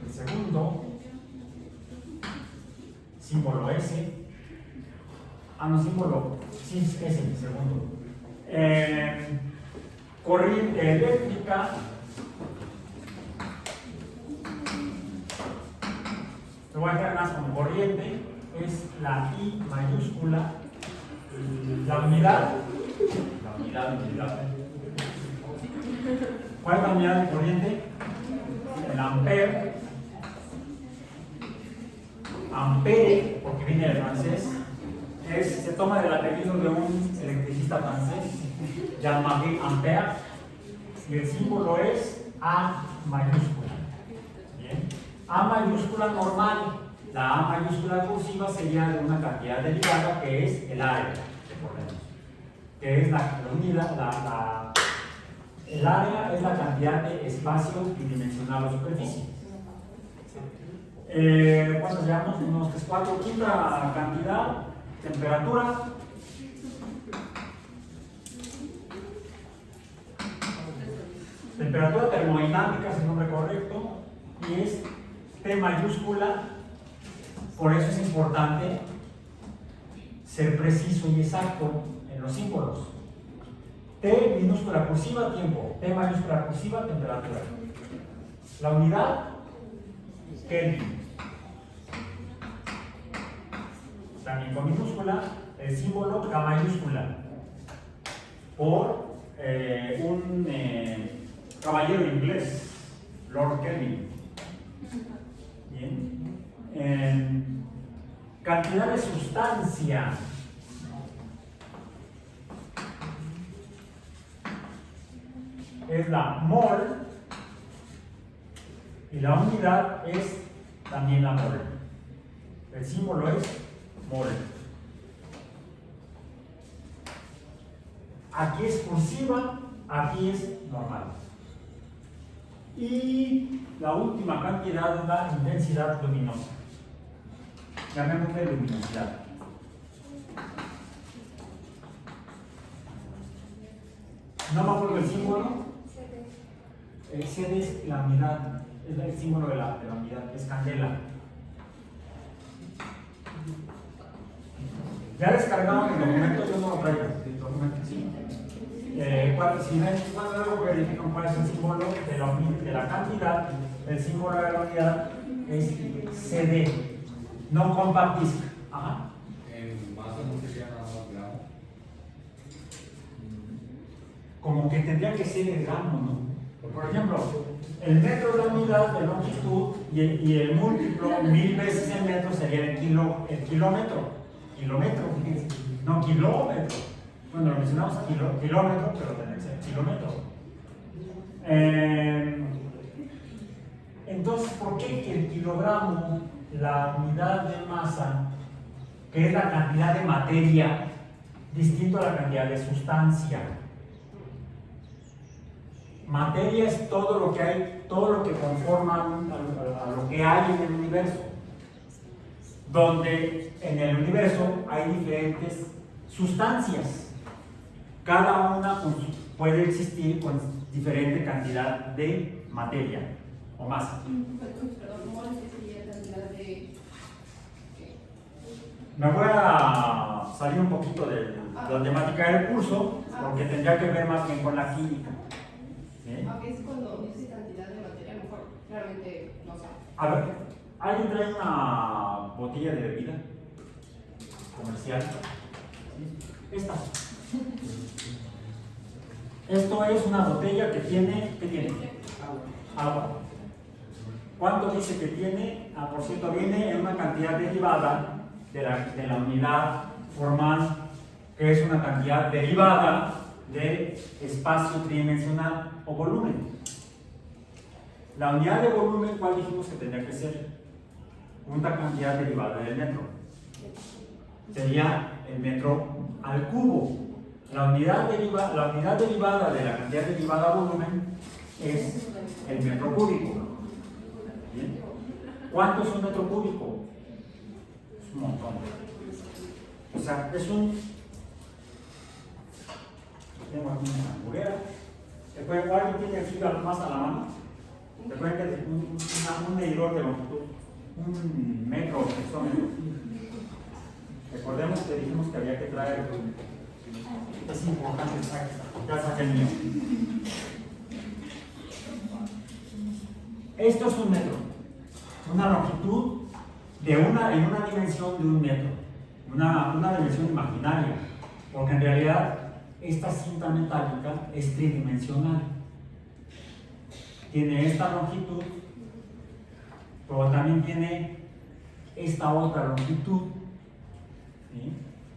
el segundo, símbolo S, símbolo, sí, S, el segundo, corriente eléctrica, lo voy a dejar más como corriente, es la I mayúscula, la unidad. ¿Cuál es la unidad de corriente? El ampere. Ampere, porque viene del francés, se toma del apellido de un electricista francés, Jean-Marie Ampère, y el símbolo es A mayúscula. Bien. A mayúscula normal, la A mayúscula cursiva sería de una cantidad derivada que es el área, que es la unidad, el área es la cantidad de espacio bidimensional o superficie. ¿Cuántos llevamos? Unos 3, 4. Quinta cantidad, temperatura. Temperatura termodinámica es el nombre correcto y es T mayúscula. Por eso es importante ser preciso y exacto en los símbolos. T minúscula cursiva, tiempo. T mayúscula cursiva, temperatura. La unidad, Kelvin. También con minúscula, el símbolo K mayúscula. Por un caballero inglés, Lord Kelvin. Bien. Cantidad de sustancia. Es la mol y la unidad es también la mol. El símbolo es mol. Aquí es cursiva, aquí es normal. Y la última cantidad es la intensidad luminosa. Llamémosle luminosidad. No me acuerdo el símbolo. El CD es la unidad, es el símbolo de la unidad, es candela. Ya descargaron el documento, yo no lo traigo. El documento, sí. Si luego verifican cuál es el símbolo de la cantidad, el símbolo de la unidad es CD, no compact disc. Ajá. En masa no sería nada más gramo. Como que tendría que ser el gramo, ¿no? Por ejemplo, el metro es la unidad de longitud y el múltiplo 1000 veces el metro sería el kilómetro. Kilómetro, fíjense, no kilómetro. Bueno, lo mencionamos kilómetro, pero tendría que ser kilómetro. Entonces, ¿por qué el kilogramo, la unidad de masa, que es la cantidad de materia, distinto a la cantidad de sustancia? Materia es todo lo que hay, todo lo que conforma a lo que hay en el universo. Donde en el universo hay diferentes sustancias. Cada una puede existir con diferente cantidad de materia o masa. Perdón, mol sería cantidad de. Me voy a salir un poquito de la temática del curso porque tendría que ver más bien con la química. ¿Sí? Aunque es cuando dices cantidad de materia, a lo mejor claramente no sabe. A ver, ¿alguien trae una botella de bebida comercial? Esta. Esto es una botella que tiene, ¿qué tiene? Agua. ¿Cuánto dice que tiene? Por cierto, viene en una cantidad derivada de la unidad formal, que es una cantidad derivada de espacio tridimensional o volumen. La unidad de volumen, ¿cuál dijimos que tendría que ser? Una cantidad derivada del metro. Sería el metro al cubo. La unidad derivada de la cantidad derivada a volumen es el metro cúbico. ¿Bien? ¿Cuánto es un metro cúbico? Es un montón. O sea, es un... Tengo aquí una hamburguera. ¿Alguien tiene el filo más a la mano? Recuerden que un medidor de longitud, un metro o hectómetro. Recordemos que dijimos que había que traer. Es importante, ya saqué el mío. Esto es un metro, una longitud en una dimensión de un metro, una dimensión imaginaria, porque en realidad esta cinta metálica es tridimensional. Tiene esta longitud, pero también tiene esta otra longitud, ¿sí?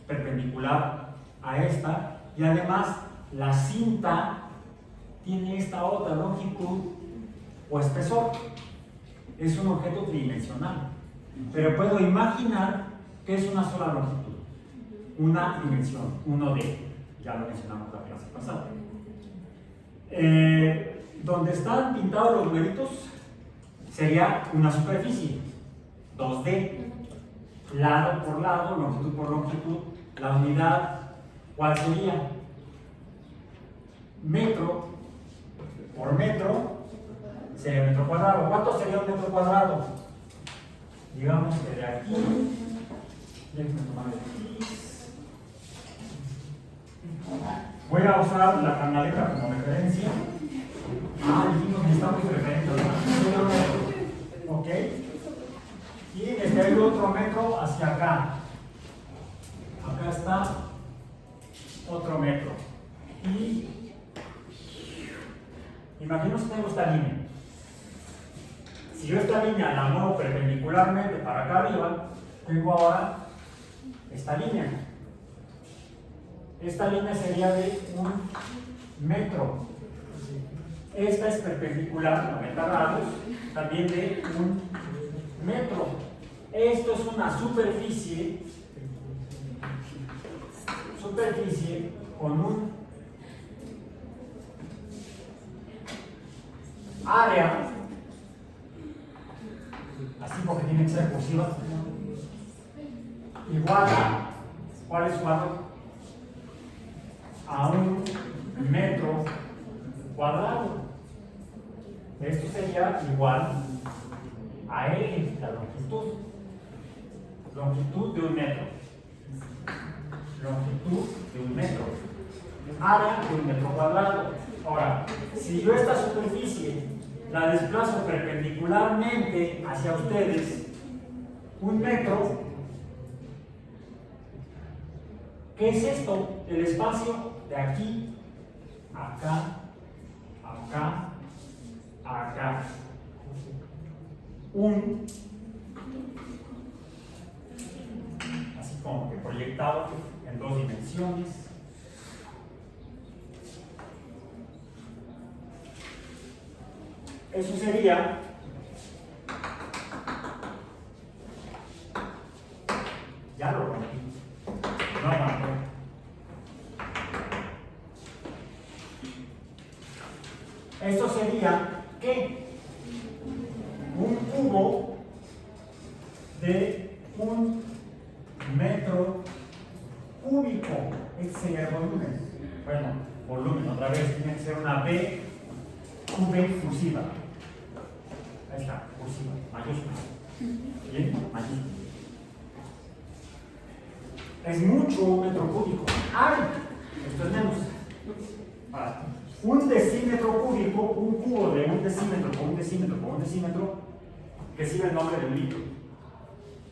Perpendicular a esta, y además la cinta tiene esta otra longitud o espesor. Es un objeto tridimensional, pero puedo imaginar que es una sola longitud, una dimensión, 1D, ya lo mencionamos la clase pasada. Donde están pintados los numeritos sería una superficie 2D, lado por lado, longitud por longitud. La unidad, ¿cuál sería? Metro por metro sería metro cuadrado. ¿Cuánto sería un metro cuadrado? Digamos que de aquí, déjenme tomar el X. Voy a usar la canaleta como referencia. Dijimos que necesitamos referencia, ¿no? Ok. Y desde ahí otro metro hacia acá. Acá está otro metro. Y imagino que tengo esta línea. Si yo esta línea la muevo perpendicularmente para acá arriba, tengo ahora esta línea. Esta línea sería de un metro. Esta es perpendicular, 90 grados, también de un metro. Esto es una superficie con un área, así porque tiene que ser cursiva, igual a, ¿cuál es su valor? A un metro cuadrado. Esto sería igual a L, la longitud. Longitud de un metro. Longitud de un metro. Área de un metro cuadrado. Ahora, si yo esta superficie la desplazo perpendicularmente hacia ustedes, un metro, ¿qué es esto? El espacio de aquí, acá, acá, acá. Así como que proyectado en dos dimensiones. Eso sería ya lo rompí. No aguanto. Esto sería ¿qué? Un cubo de un metro cúbico. Este sería el volumen. Bueno, volumen, otra vez tiene que ser una B V cursiva. Ahí está, cursiva, mayúscula. Bien, mayúscula. Es mucho metro cúbico. ¡Ay! Esto es menos. Ahora, un decímetro cúbico, un cubo de un decímetro por un decímetro por un decímetro, recibe el nombre de un litro.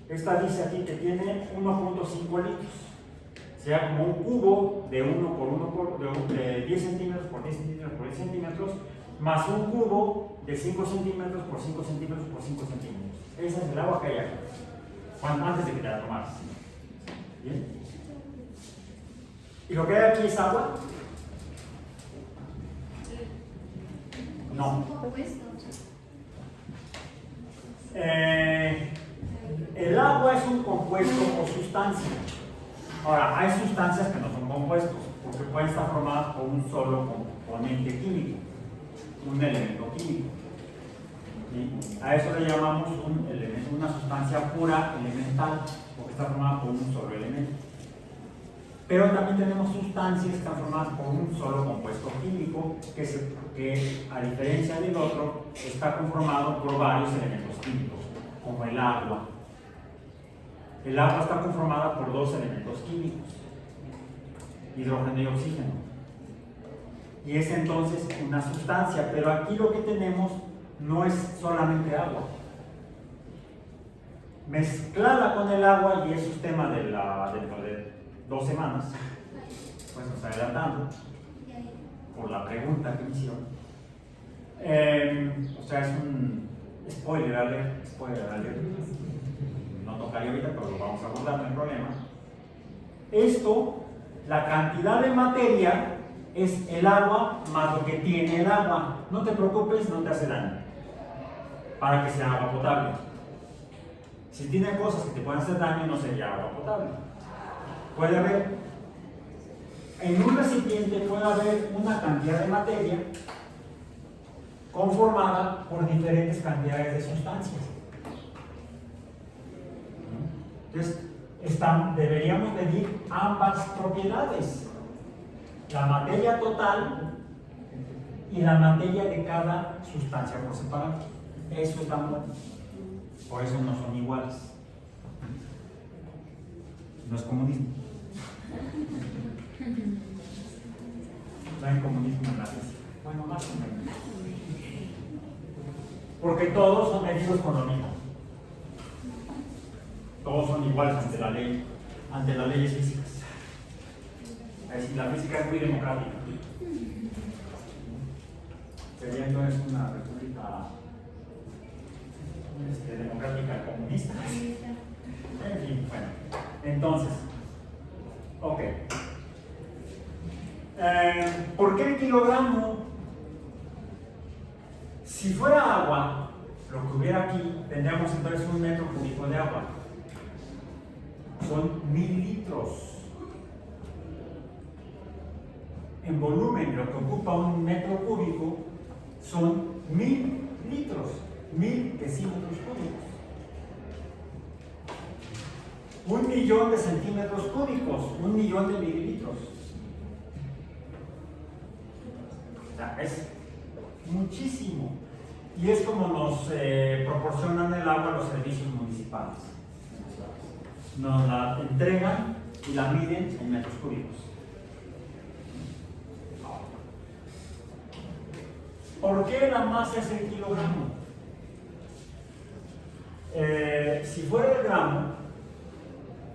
Esta dice aquí que tiene 1.5 litros. Sea como un cubo de 10 centímetros por 10 centímetros por 10 centímetros, más un cubo de 5 centímetros por 5 centímetros por 5 centímetros. Esa es el agua que hay aquí, antes de que te la tomaras. ¿Bien? ¿Y lo que hay aquí es agua? No. El agua es un compuesto o sustancia. Ahora, hay sustancias que no son compuestos, porque pueden estar formadas por un solo componente químico, un elemento químico. ¿Sí? A eso le llamamos un elemento, una sustancia pura elemental, porque está formada por un solo elemento. Pero también tenemos sustancias que están formadas por un solo compuesto químico, que a diferencia del otro, está conformado por varios elementos químicos, como el agua. El agua está conformada por dos elementos químicos, hidrógeno y oxígeno. Y es entonces una sustancia, pero aquí lo que tenemos no es solamente agua. Mezclada con el agua, y eso es tema de dentro de 2 semanas, pues nos adelantando por la pregunta que me hicieron. O sea, es un spoiler alert. No tocaría ahorita, pero lo vamos a abordar, no hay problema. Esto, la cantidad de materia es el agua más lo que tiene el agua. No te preocupes, no te hace daño, para que sea agua potable. Si tiene cosas que te pueden hacer daño, no sería agua potable. Puede haber, en un recipiente puede haber una cantidad de materia conformada por diferentes cantidades de sustancias. Entonces, deberíamos medir ambas propiedades, la materia total y la materia de cada sustancia por separado. Eso es tan bueno. Por eso no son iguales. No es comunismo. No hay comunismo en la física. Bueno, más o menos. Porque todos son medidos con lo mismo. Todos son iguales ante las leyes físicas. Es decir, la física es muy democrática. Sería entonces una república democrática comunista. En fin, bueno. Entonces, ok. ¿Por qué el kilogramo? Si fuera agua, lo que hubiera aquí, tendríamos entonces 1 metro cúbico de agua. Son 1000 litros. En volumen, lo que ocupa 1 metro cúbico son 1000 litros, 1000 decímetros cúbicos. 1 millón de centímetros cúbicos, 1 millón de mililitros. O sea, es muchísimo. Y es como nos proporcionan el agua los servicios municipales. Nos la entregan y la miden en metros cúbicos. ¿Por qué la masa es el kilogramo? Si fuera el gramo,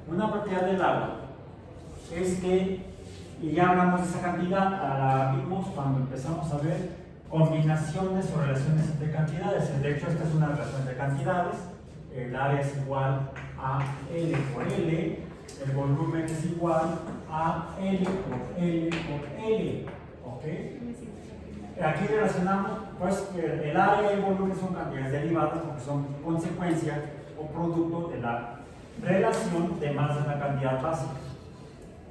una propiedad del agua es que, y ya hablamos de esa cantidad, la vimos cuando empezamos a ver combinaciones o relaciones entre cantidades. De hecho, esta es una relación entre cantidades. El área es igual a L por L, el volumen es igual a L por L por L. ¿Ok? Aquí relacionamos, pues, el área y el volumen son cantidades derivadas porque son consecuencia o producto de la relación de más de una cantidad básica.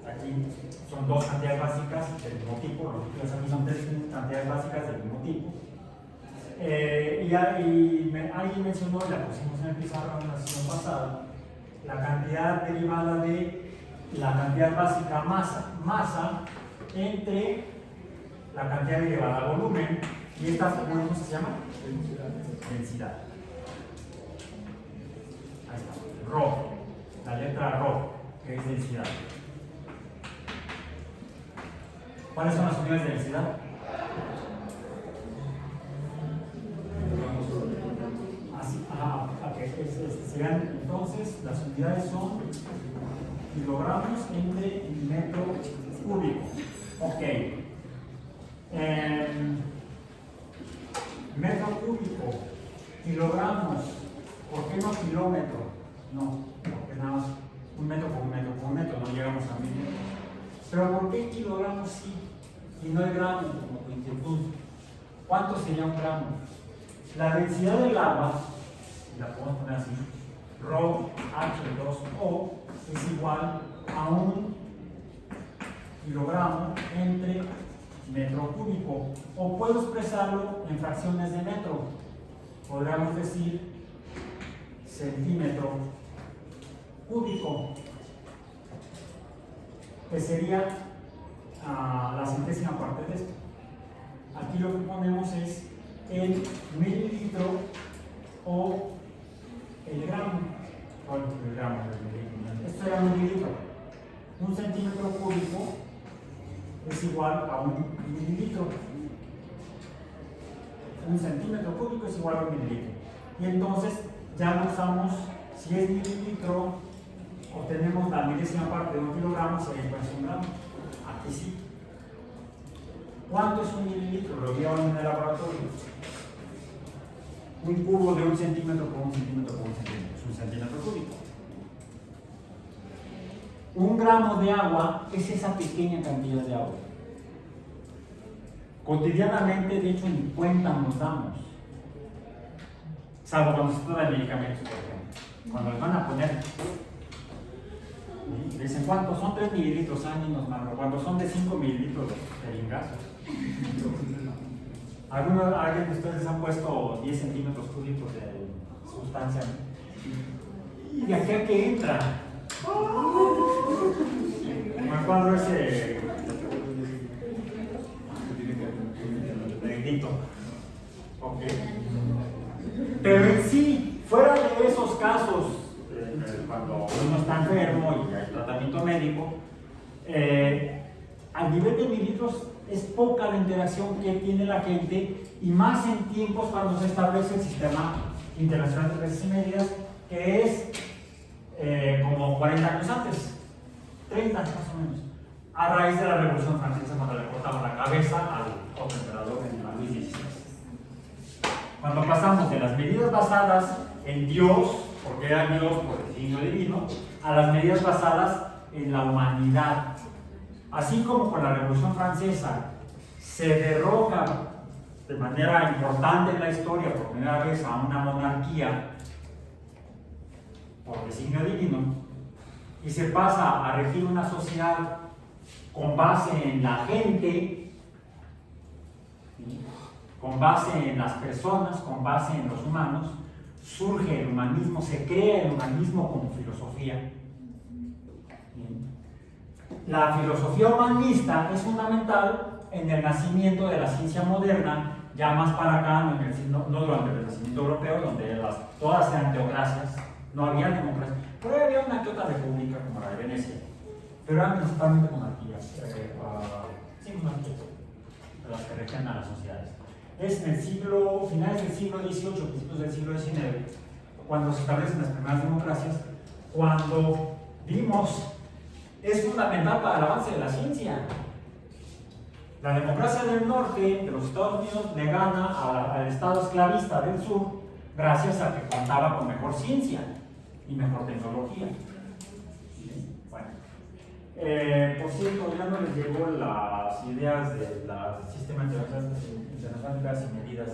Aquí son 2 cantidades básicas del mismo tipo, los aquí son 3 cantidades básicas del mismo tipo. Alguien mencionó, y la pusimos en el pizarrón la sesión pasada, la cantidad derivada de la cantidad básica masa entre la cantidad derivada a volumen Y esta, ¿cómo se llama? Densidad. Ahí está. Rho. La letra Rho, que es densidad. ¿Cuáles son las unidades de densidad? Así, serán, entonces, las unidades son kilogramos entre metro cúbico. Ok. Metro cúbico, kilogramos. ¿Por qué no kilómetro? No, porque nada más un metro por metro, no llegamos a 1000 metros. Pero ¿por qué kilogramos sí? Y no el gramo, como tu inquietud. ¿Cuánto sería un gramo? La densidad del agua, la podemos poner así, Rho H2O es igual a 1 kilogramo entre metro cúbico. O puedo expresarlo en fracciones de metro. Podríamos decir centímetro cúbico, que sería la centésima parte de esto. Aquí lo que ponemos es el mililitro o el gramo. El gramo del mililitro. Esto era un mililitro. Un centímetro cúbico es igual a un mililitro. Un centímetro cúbico es igual a un mililitro. Y entonces ya no usamos, si es mililitro, obtenemos la milésima parte de un kilogramo, sería igual a un gramo. Aquí sí. ¿Cuánto es un mililitro? Lo vieron en el laboratorio. Un cubo de 1 centímetro por 1 centímetro por 1 centímetro. Es un centímetro cúbico. Un gramo de agua es esa pequeña cantidad de agua. Cotidianamente, de hecho, ni cuenta nos damos. Salvo cuando se trata de medicamentos, por ejemplo. Cuando les van a poner, dicen cuántos son 3 mililitros, ánimos, mano. Cuando son de 5 mililitros de lingazos. ¿Alguien de ustedes han puesto 10 centímetros cúbicos de sustancia? ¿Y de aquí a qué entra? Me cuadro ese negrito. Ok. Pero en sí, fuera de esos casos, cuando uno está enfermo y hay tratamiento médico, a nivel de mililitros es poca la interacción que tiene la gente, y más en tiempos cuando se establece el Sistema Internacional de Pesos y Medidas, que es como 40 años antes, 30 más o menos, a raíz de la Revolución Francesa, cuando le cortaban la cabeza al otro emperador, a Luis XVI. Cuando pasamos de las medidas basadas en Dios, porque era Dios por el signo divino, a las medidas basadas en la humanidad. Así como con la Revolución Francesa se derroca de manera importante en la historia por primera vez a una monarquía por designio divino, y se pasa a regir una sociedad con base en la gente, con base en las personas, con base en los humanos, surge el humanismo, se crea el humanismo como filosofía. La filosofía humanista es fundamental en el nacimiento de la ciencia moderna, ya más para acá, no durante el nacimiento europeo, donde todas eran teocracias, no había democracia. Pero había una que otra república como la de Venecia, pero eran principalmente monarquías, monarquías, de las que regían a las sociedades. Es en el finales del siglo XVIII, principios del siglo XIX, cuando se establecen las primeras democracias, cuando vimos, es fundamental para el avance de la ciencia. La democracia del norte, de los Estados Unidos, le gana al estado esclavista del sur, gracias a que contaba con mejor ciencia y mejor tecnología. Bueno, por cierto, ya no les llegó las ideas del Sistema Internacional de Pesos y Medidas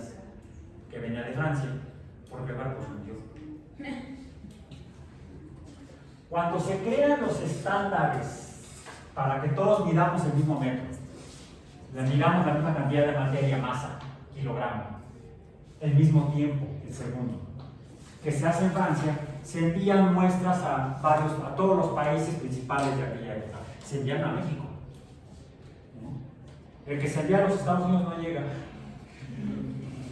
que venía de Francia, porque el barco se hundió. Cuando se crean los estándares para que todos midamos el mismo metro, le midamos la misma cantidad de materia, masa, kilogramo, el mismo tiempo, el segundo, que se hace en Francia, se envían muestras a todos los países principales de aquella época. Se envían a México. El que se envía a los Estados Unidos no llega.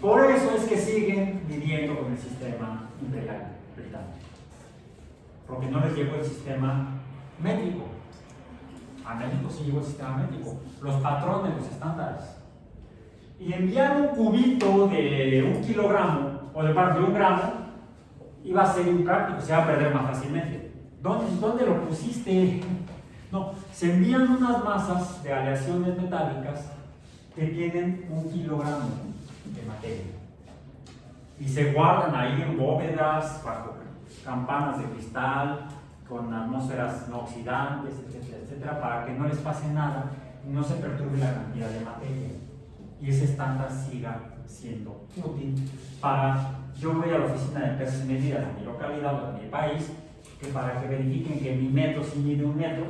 Por eso es que siguen viviendo con el sistema imperial británico, porque no les llegó el sistema métrico. A México sí llegó el sistema métrico, los patrones, los estándares. Y enviar un cubito de 1 kilogramo, o de 1 gramo, iba a ser impráctico, se va a perder más fácilmente. ¿Dónde lo pusiste? No, se envían unas masas de aleaciones metálicas que tienen 1 kilogramo de materia y se guardan ahí en bóvedas, bajo campanas de cristal, con atmósferas no oxidantes, etcétera, etcétera, para que no les pase nada y no se perturbe la cantidad de materia y ese estándar siga siendo útil para, yo voy a la oficina de pesos y medidas de mi localidad o de mi país, que para que verifiquen que mi metro sí mide 1 metro,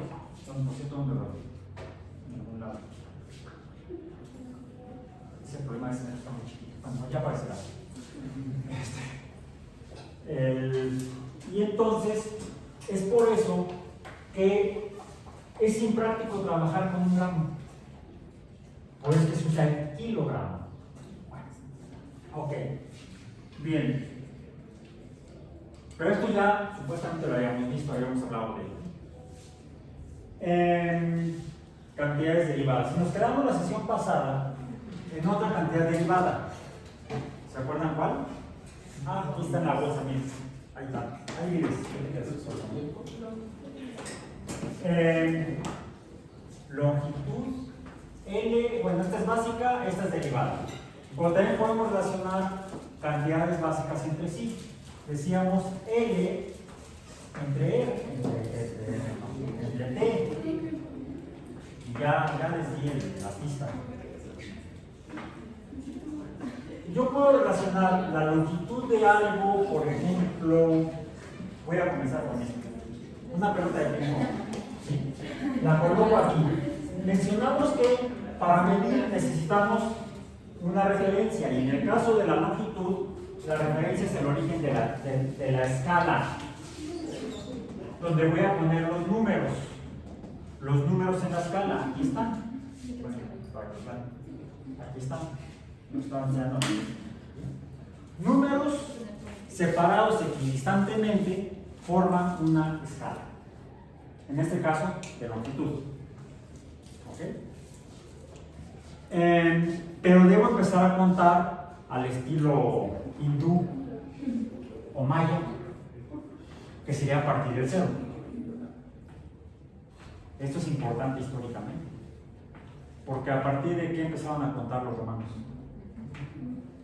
por cierto, ¿dónde lo veo? En algún lado. Ese problema es que está muy chiquito. Bueno, ya aparecerá. Y entonces, es por eso que es impráctico trabajar con 1 gramo. Por eso es que se usa el kilogramo. Ok, bien. Pero esto ya supuestamente lo habíamos visto, habíamos hablado de ello. Cantidades derivadas. Si nos quedamos la sesión pasada en otra cantidad derivada, ¿se acuerdan cuál? Ah, aquí está en la bolsa, miren. Ahí está. Ahí miren. Longitud L, bueno, esta es básica, esta es derivada. Pero también podemos relacionar cantidades básicas entre sí. Decíamos L entre T. Y ya les di la pista. Yo puedo relacionar la longitud de algo, por ejemplo, voy a comenzar con esto. Una pregunta de tiempo. Sí. La coloco aquí. Mencionamos que para medir necesitamos una referencia y en el caso de la longitud, la referencia es el origen de la escala, donde voy a poner los números. Los números en la escala, aquí están. Aquí están. Nos están enseñando. Números separados equidistantemente forman una escala. En este caso, de longitud. ¿Ok? Pero debo empezar a contar al estilo hindú o maya, que sería a partir del 0. Esto es importante históricamente, porque a partir de qué empezaron a contar los romanos.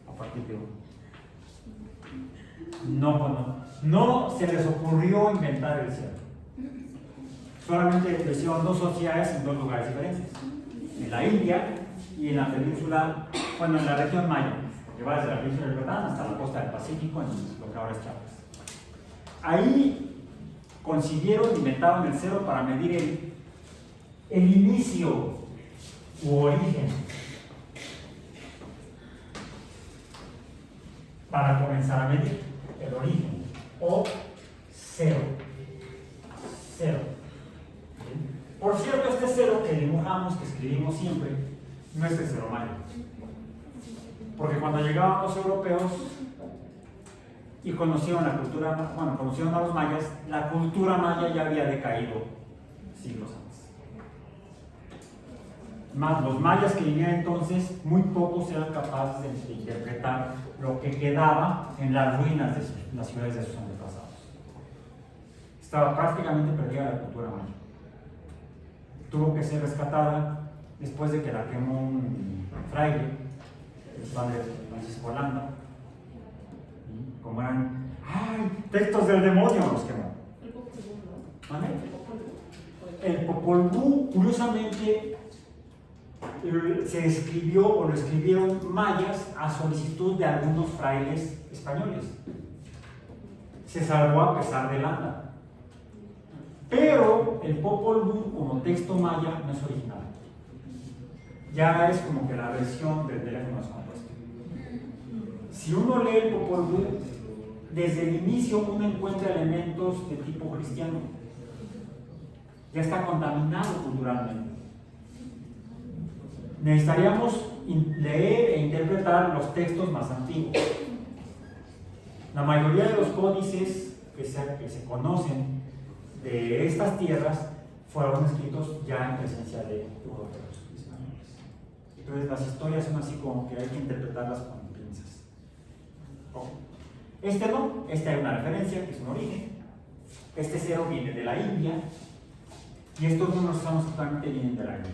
A partir de 1. No se les ocurrió inventar el 0. Solamente lo hicieron 2 sociedades en 2 lugares diferentes, en la India y en la península, bueno, en la región maya, que va desde la península de Yucatán hasta la costa del Pacífico, en lo que ahora es Chiapas. Ahí concibieron, inventaron el 0 para medir el inicio u origen, para comenzar a medir el origen, o 0. Por cierto, este 0 que dibujamos, que escribimos siempre, no es el 0 maya. Porque cuando llegaban los europeos y conocieron la cultura, bueno, conocieron a los mayas, la cultura maya ya había decaído siglos antes. Más los mayas que vivían entonces, muy pocos eran capaces de interpretar lo que quedaba en las ruinas de las ciudades de sus antepasados. Estaba prácticamente perdida la cultura maya. Tuvo que ser rescatada después de que la quemó un fraile, el padre Francisco Holanda. Como eran, ¡ay! Textos del demonio los quemó. ¿Vale? El Popol Vuh, curiosamente, se escribió o lo escribieron mayas a solicitud de algunos frailes españoles. Se salvó a pesar del anda. Pero el Popol Vuh como texto maya no es original. Ya es como que la versión del teléfono descompuesto. Si uno lee el Popol Vuh, desde el inicio uno encuentra elementos de tipo cristiano. Ya está contaminado culturalmente. Necesitaríamos leer e interpretar los textos más antiguos. La mayoría de los códices que se conocen de estas tierras fueron escritos ya en presencia de europeos españoles. Entonces las historias son así como que hay que interpretarlas con pinzas. Ojo. Este no, esta hay una referencia, que es un origen. Este 0 viene de la India. Y estos números totalmente vienen de la India.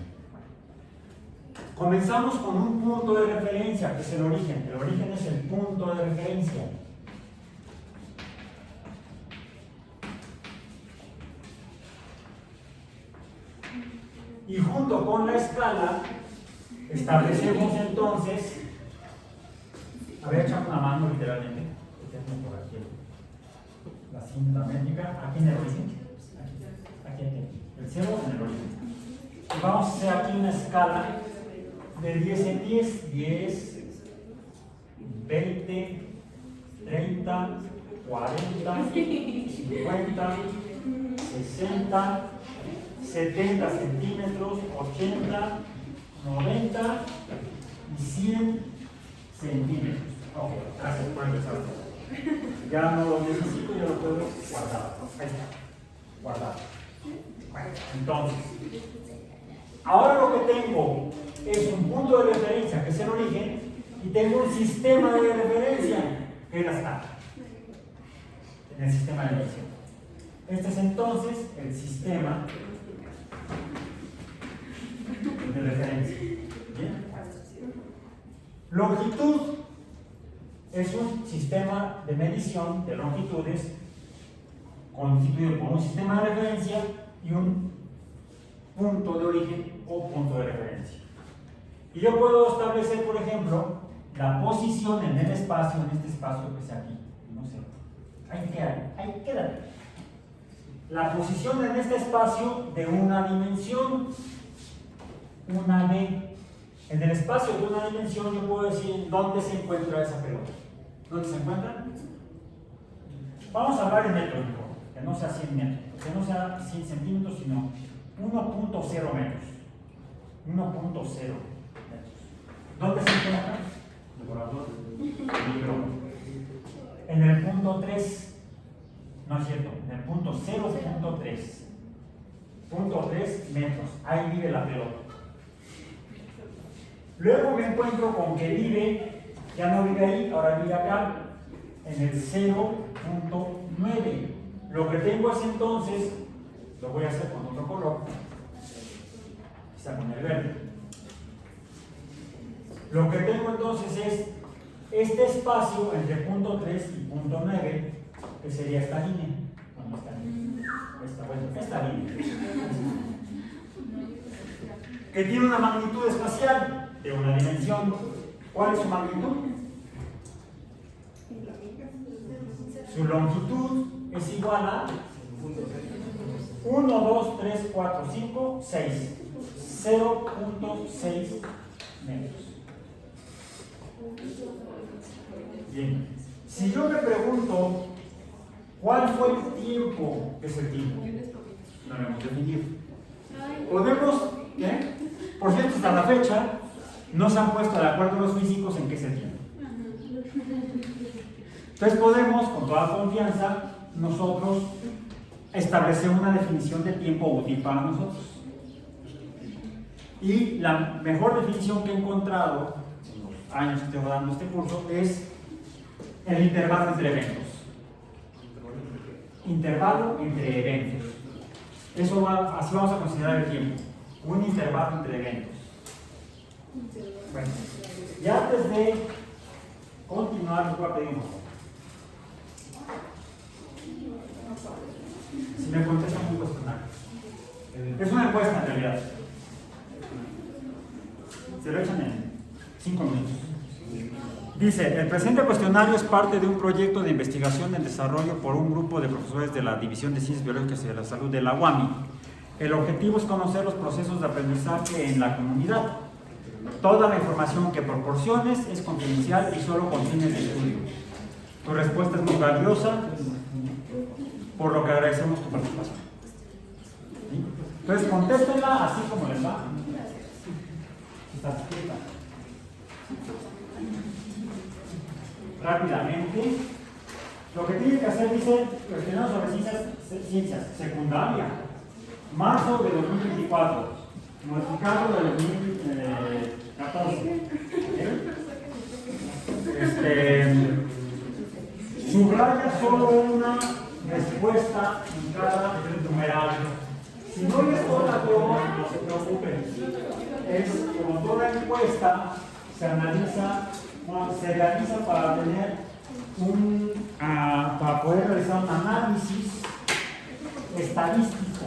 Comenzamos con un punto de referencia, que es el origen. El origen es el punto de referencia. Y junto con la escala, establecemos entonces, a ver, echamos una mano literalmente, por aquí, la cinta métrica, aquí en el origen, aquí, el 0 en el origen. Y vamos a hacer aquí una escala de 10 en 10, 10, 20, 30, 40, 50, 60, 70 centímetros, 80, 90 y 100 centímetros. Ok, gracias por empezar. Ya no lo necesito, ya lo puedo guardar. Ahí está, guardado. Bueno, entonces, ahora lo que tengo es un punto de referencia, que es el origen, y tengo un sistema de referencia, que es la escala, en el sistema de medición. Este es entonces el sistema de referencia. ¿Bien? Longitud es un sistema de medición de longitudes constituido por un sistema de referencia y un punto de origen o punto de referencia. Y yo puedo establecer, por ejemplo, la posición en el espacio, en este espacio que está aquí. No sé. Ahí queda. La posición en este espacio de una dimensión, una D. En el espacio de una dimensión yo puedo decir dónde se encuentra esa pelota. ¿Dónde se encuentra? Vamos a hablar en metros, que no sea 100 metros, que no sea 100 centímetros, sino 1.0 metros. 1.0 metros. ¿Dónde se encuentra? En el punto 3, no es cierto, en el punto 0.3. Punto 3 metros, ahí vive la pelota. Luego me encuentro con que vive, ya no vive ahí, ahora vive acá, en el 0.9. Lo que tengo es entonces, lo voy a hacer con otro color, quizá con el verde. Lo que tengo entonces es este espacio entre punto 3 y punto 9, que sería esta línea. Bueno, esta línea. Que tiene una magnitud espacial de una dimensión. ¿Cuál es su magnitud? Su longitud es igual a 1, 2, 3, 4, 5, 6. 0.6 metros. Bien. Si yo me pregunto ¿cuál fue el tiempo que es el tiempo? No lo hemos definido. Podemos, por cierto, hasta la fecha no se han puesto de acuerdo los físicos en qué es el tiempo. Entonces podemos, con toda confianza, nosotros establecer una definición de tiempo útil para nosotros. Y la mejor definición que he encontrado en los años que tengo dando este curso es el intervalo entre eventos. Intervalo entre eventos. Así vamos a considerar el tiempo. Un intervalo entre eventos. Bueno, ya antes de continuar, les voy a pedir un favor. Si me contestan un cuestionario. Es una encuesta en realidad. Se lo echan en 5 minutos. Dice, el presente cuestionario es parte de un proyecto de investigación en desarrollo por un grupo de profesores de la División de Ciencias Biológicas y de la Salud de la UAMI. El objetivo es conocer los procesos de aprendizaje en la comunidad. Toda la información que proporciones es confidencial y solo con fines de estudio. Tu respuesta es muy valiosa, por lo que agradecemos tu participación. ¿Sí? Entonces, contéstenla así como les va. Está escrita. rápidamente. Lo que tiene que hacer, dice, cuestionario sobre ciencias secundaria, marzo de 2024, modificado de 2014. Subraya solo una respuesta en cada numeral. Si no les toca todo, no se preocupen. Es como toda encuesta, se realiza para tener para poder realizar un análisis estadístico,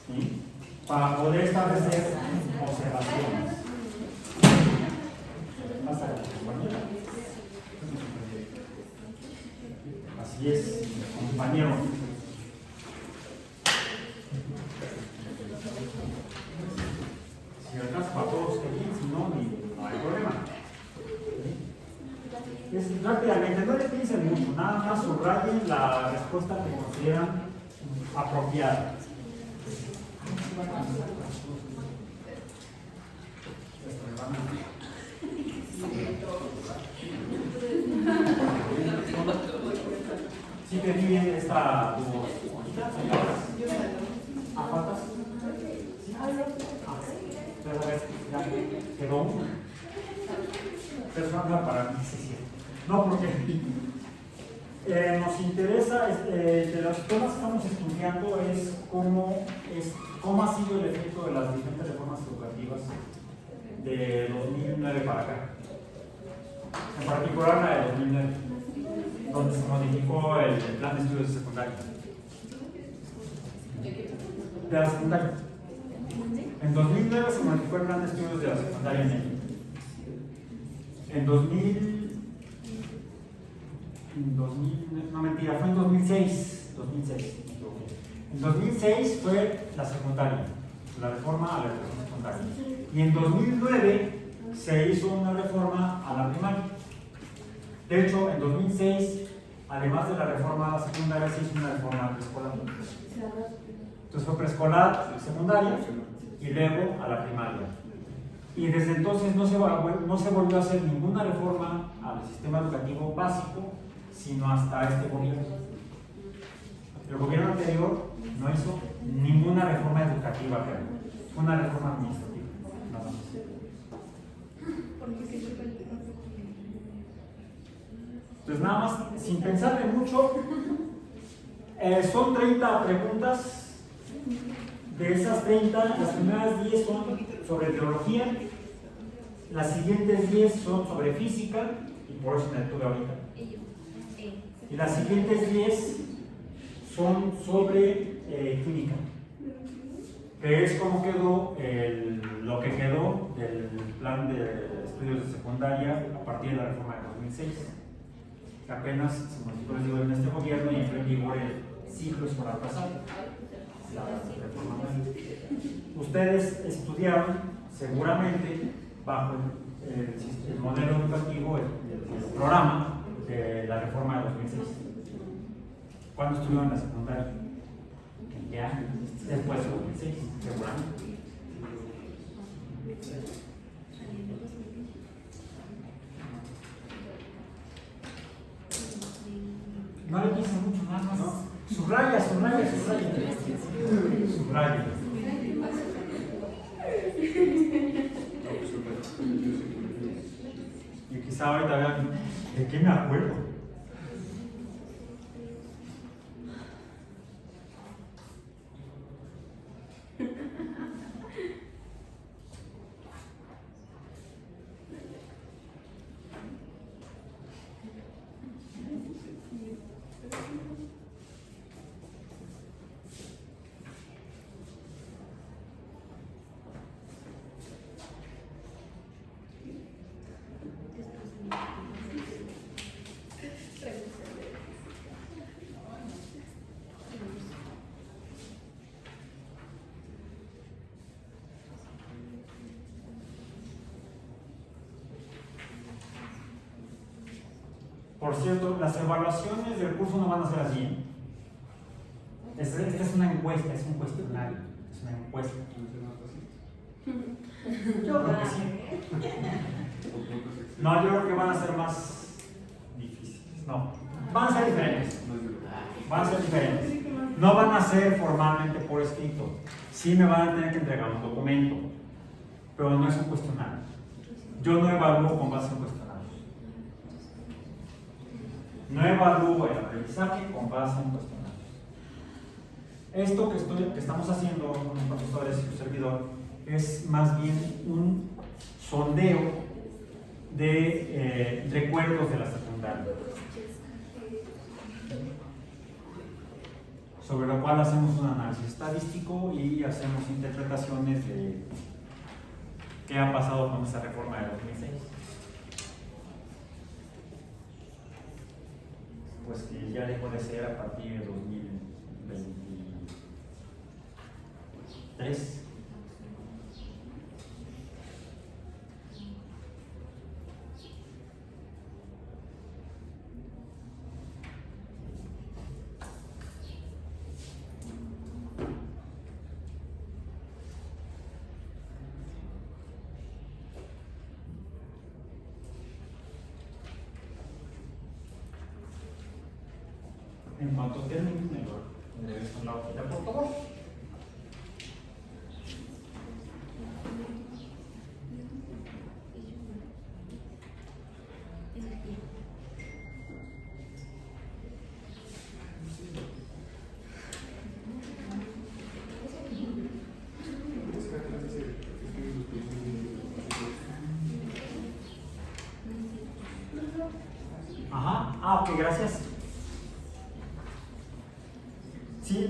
¿sí? Para poder establecer observaciones. Así es, compañero. Si alcanza para todos, que bien, si no, no hay problema. Rápidamente, no le piensen mucho, nada más subrayen la respuesta que consideran apropiada. ¿Sí te di bien esta hojita? ¿A cuántas? Ya quedó una. Personal para mí, sí, sí. No, porque nos interesa, de los temas que estamos estudiando es cómo ha sido el efecto de las diferentes reformas educativas de 2009 para acá. En particular la de 2009, donde se modificó el plan de estudios de secundaria. De la secundaria. En 2009 se modificó el plan de estudios de la secundaria en México. En 2000, no mentira, fue en 2006. En 2006 fue la secundaria, la reforma a la educación secundaria. Y en 2009 se hizo una reforma a la primaria. De hecho, en 2006, además de la reforma a la secundaria, se hizo una reforma preescolar. Entonces fue preescolar, secundaria y luego a la primaria. Y desde entonces no se volvió a hacer ninguna reforma al sistema educativo básico, sino hasta este gobierno. El gobierno anterior no hizo ninguna reforma educativa, fue una reforma administrativa, nada más. Pues nada más, sin pensarle mucho, son 30 preguntas. De esas 30, las primeras 10 son sobre biología, las siguientes 10 son sobre física, y por eso me detuve ahorita. Y las siguientes 10 son sobre química, que es como quedó lo que quedó del plan de estudios de secundaria a partir de la reforma de 2006, que apenas se modificó, les digo, en este gobierno y entró en vigor el ciclo escolar pasado. Ustedes estudiaron seguramente bajo el modelo educativo, el programa de la reforma de 2006. ¿Cuándo estudiaron en la secundaria? ¿En qué año? Después de 2006, seguramente. No le piensen mucho, nada más. ¿No? Subraya. Y quizá ahorita vean, ¿de qué me acuerdo? Por cierto, las evaluaciones del curso no van a ser así. Esta es una encuesta, es un cuestionario, es una encuesta. Yo creo que sí. No, yo creo que van a ser más difíciles. No, van a ser diferentes. Van a ser diferentes. No van a ser formalmente por escrito. Sí me van a tener que entregar un documento, pero no es un cuestionario. Yo no evalúo con base en cuestionarios. No evalúo el aprendizaje con base en cuestionarios. Esto que estamos haciendo con los profesores y su servidor es más bien un sondeo de recuerdos de la secundaria, sobre lo cual hacemos un análisis estadístico y hacemos interpretaciones de qué ha pasado con esa reforma de 2006. Pues que ya dejó de ser a partir de 2023. En cuanto termine, me regreso la hojita, por favor. Ajá, ok, gracias. Sí,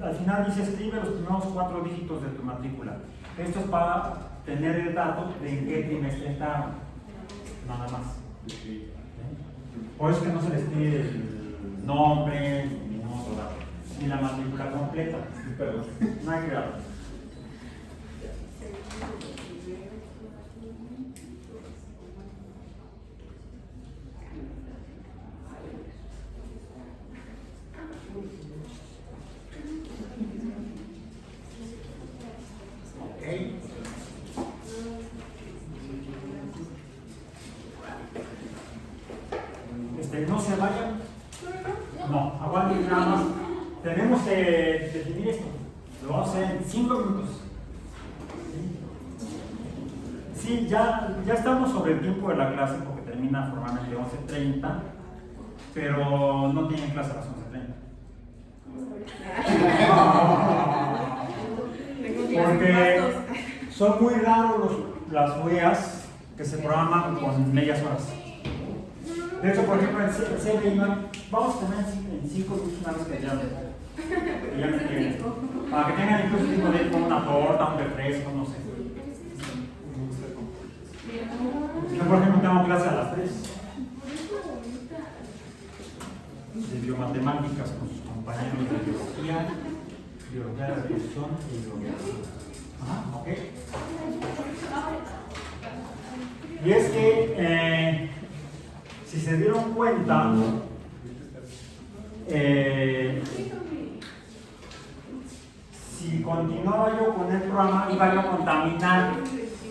al final dice escribe los primeros 4 dígitos de tu matrícula. Esto es para tener el dato de en qué trimestre está, nada más. Por eso que no se les pide el nombre ni ningún otro dato, ni la matrícula completa. Perdón, no hay cuidado. No se vayan. No, aguanten nada más. Tenemos que definir esto. Lo vamos a hacer en 5 minutos. Sí, ya estamos sobre el tiempo de la clase porque termina formalmente 11:30, pero no tienen clase a las 11:30. Porque son muy raros las UEAs que se programan con medias horas. De hecho, por ejemplo, en CB vamos a tener en 5 minutos una vez que ya me quieren. Para que tengan incluso tipo de como una torta, un refresco, no sé. Yo, por ejemplo, tengo clase a las 3 de biomatemáticas con sus compañeros de biología de la reproducción y biología. Ajá, ok. Y es que si se dieron cuenta, si continuaba yo con el programa, iba yo a contaminar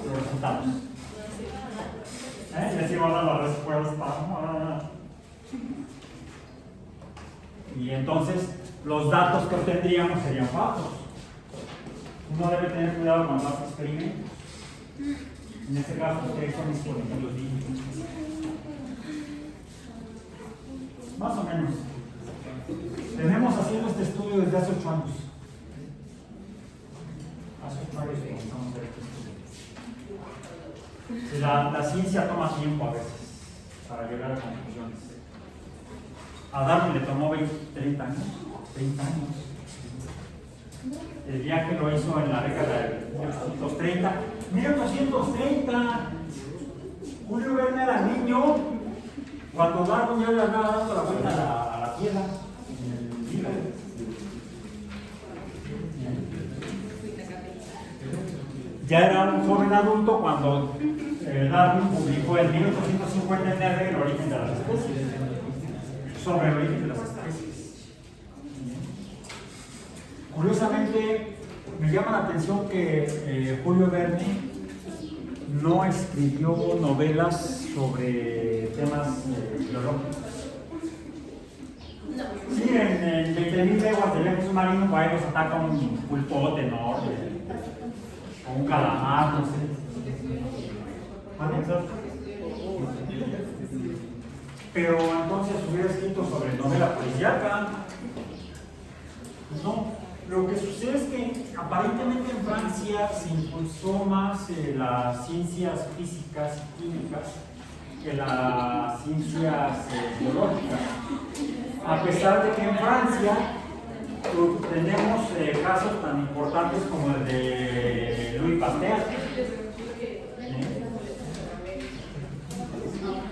los resultados. Les iba a dar la respuesta. Y entonces, los datos que obtendríamos serían falsos. Uno debe tener cuidado cuando hace experimentos. En este caso, ustedes son dispositivos dígitos. Más o menos. Tenemos haciendo este estudio desde hace 8 años. Hace 8 años que comenzamos a hacer este estudio. La ciencia toma tiempo a veces para llegar a conclusiones. A Darwin le tomó 30 años. 30 años. El viaje lo hizo en la década de 1830. 1830. Julio Verne era niño cuando Darwin ya le andaba dando la vuelta a la Tierra en el libro. Ya era un joven adulto cuando Darwin publicó en 1859 El origen de las especies, sobre el origen de las especies. Curiosamente, me llama la atención que Julio Verne no escribió novelas sobre temas biológicos. Sí, en 20.000 leguas del viaje submarino, por ahí los ataca un pulpote enorme, o un calamar, no sé. ¿Vale? Pero entonces hubiera escrito sobre novela policíaca. No, lo que sucede es que aparentemente en Francia se impulsó más las ciencias físicas y químicas que las ciencias biológicas. A pesar de que en Francia tenemos casos tan importantes como el de Louis Pasteur.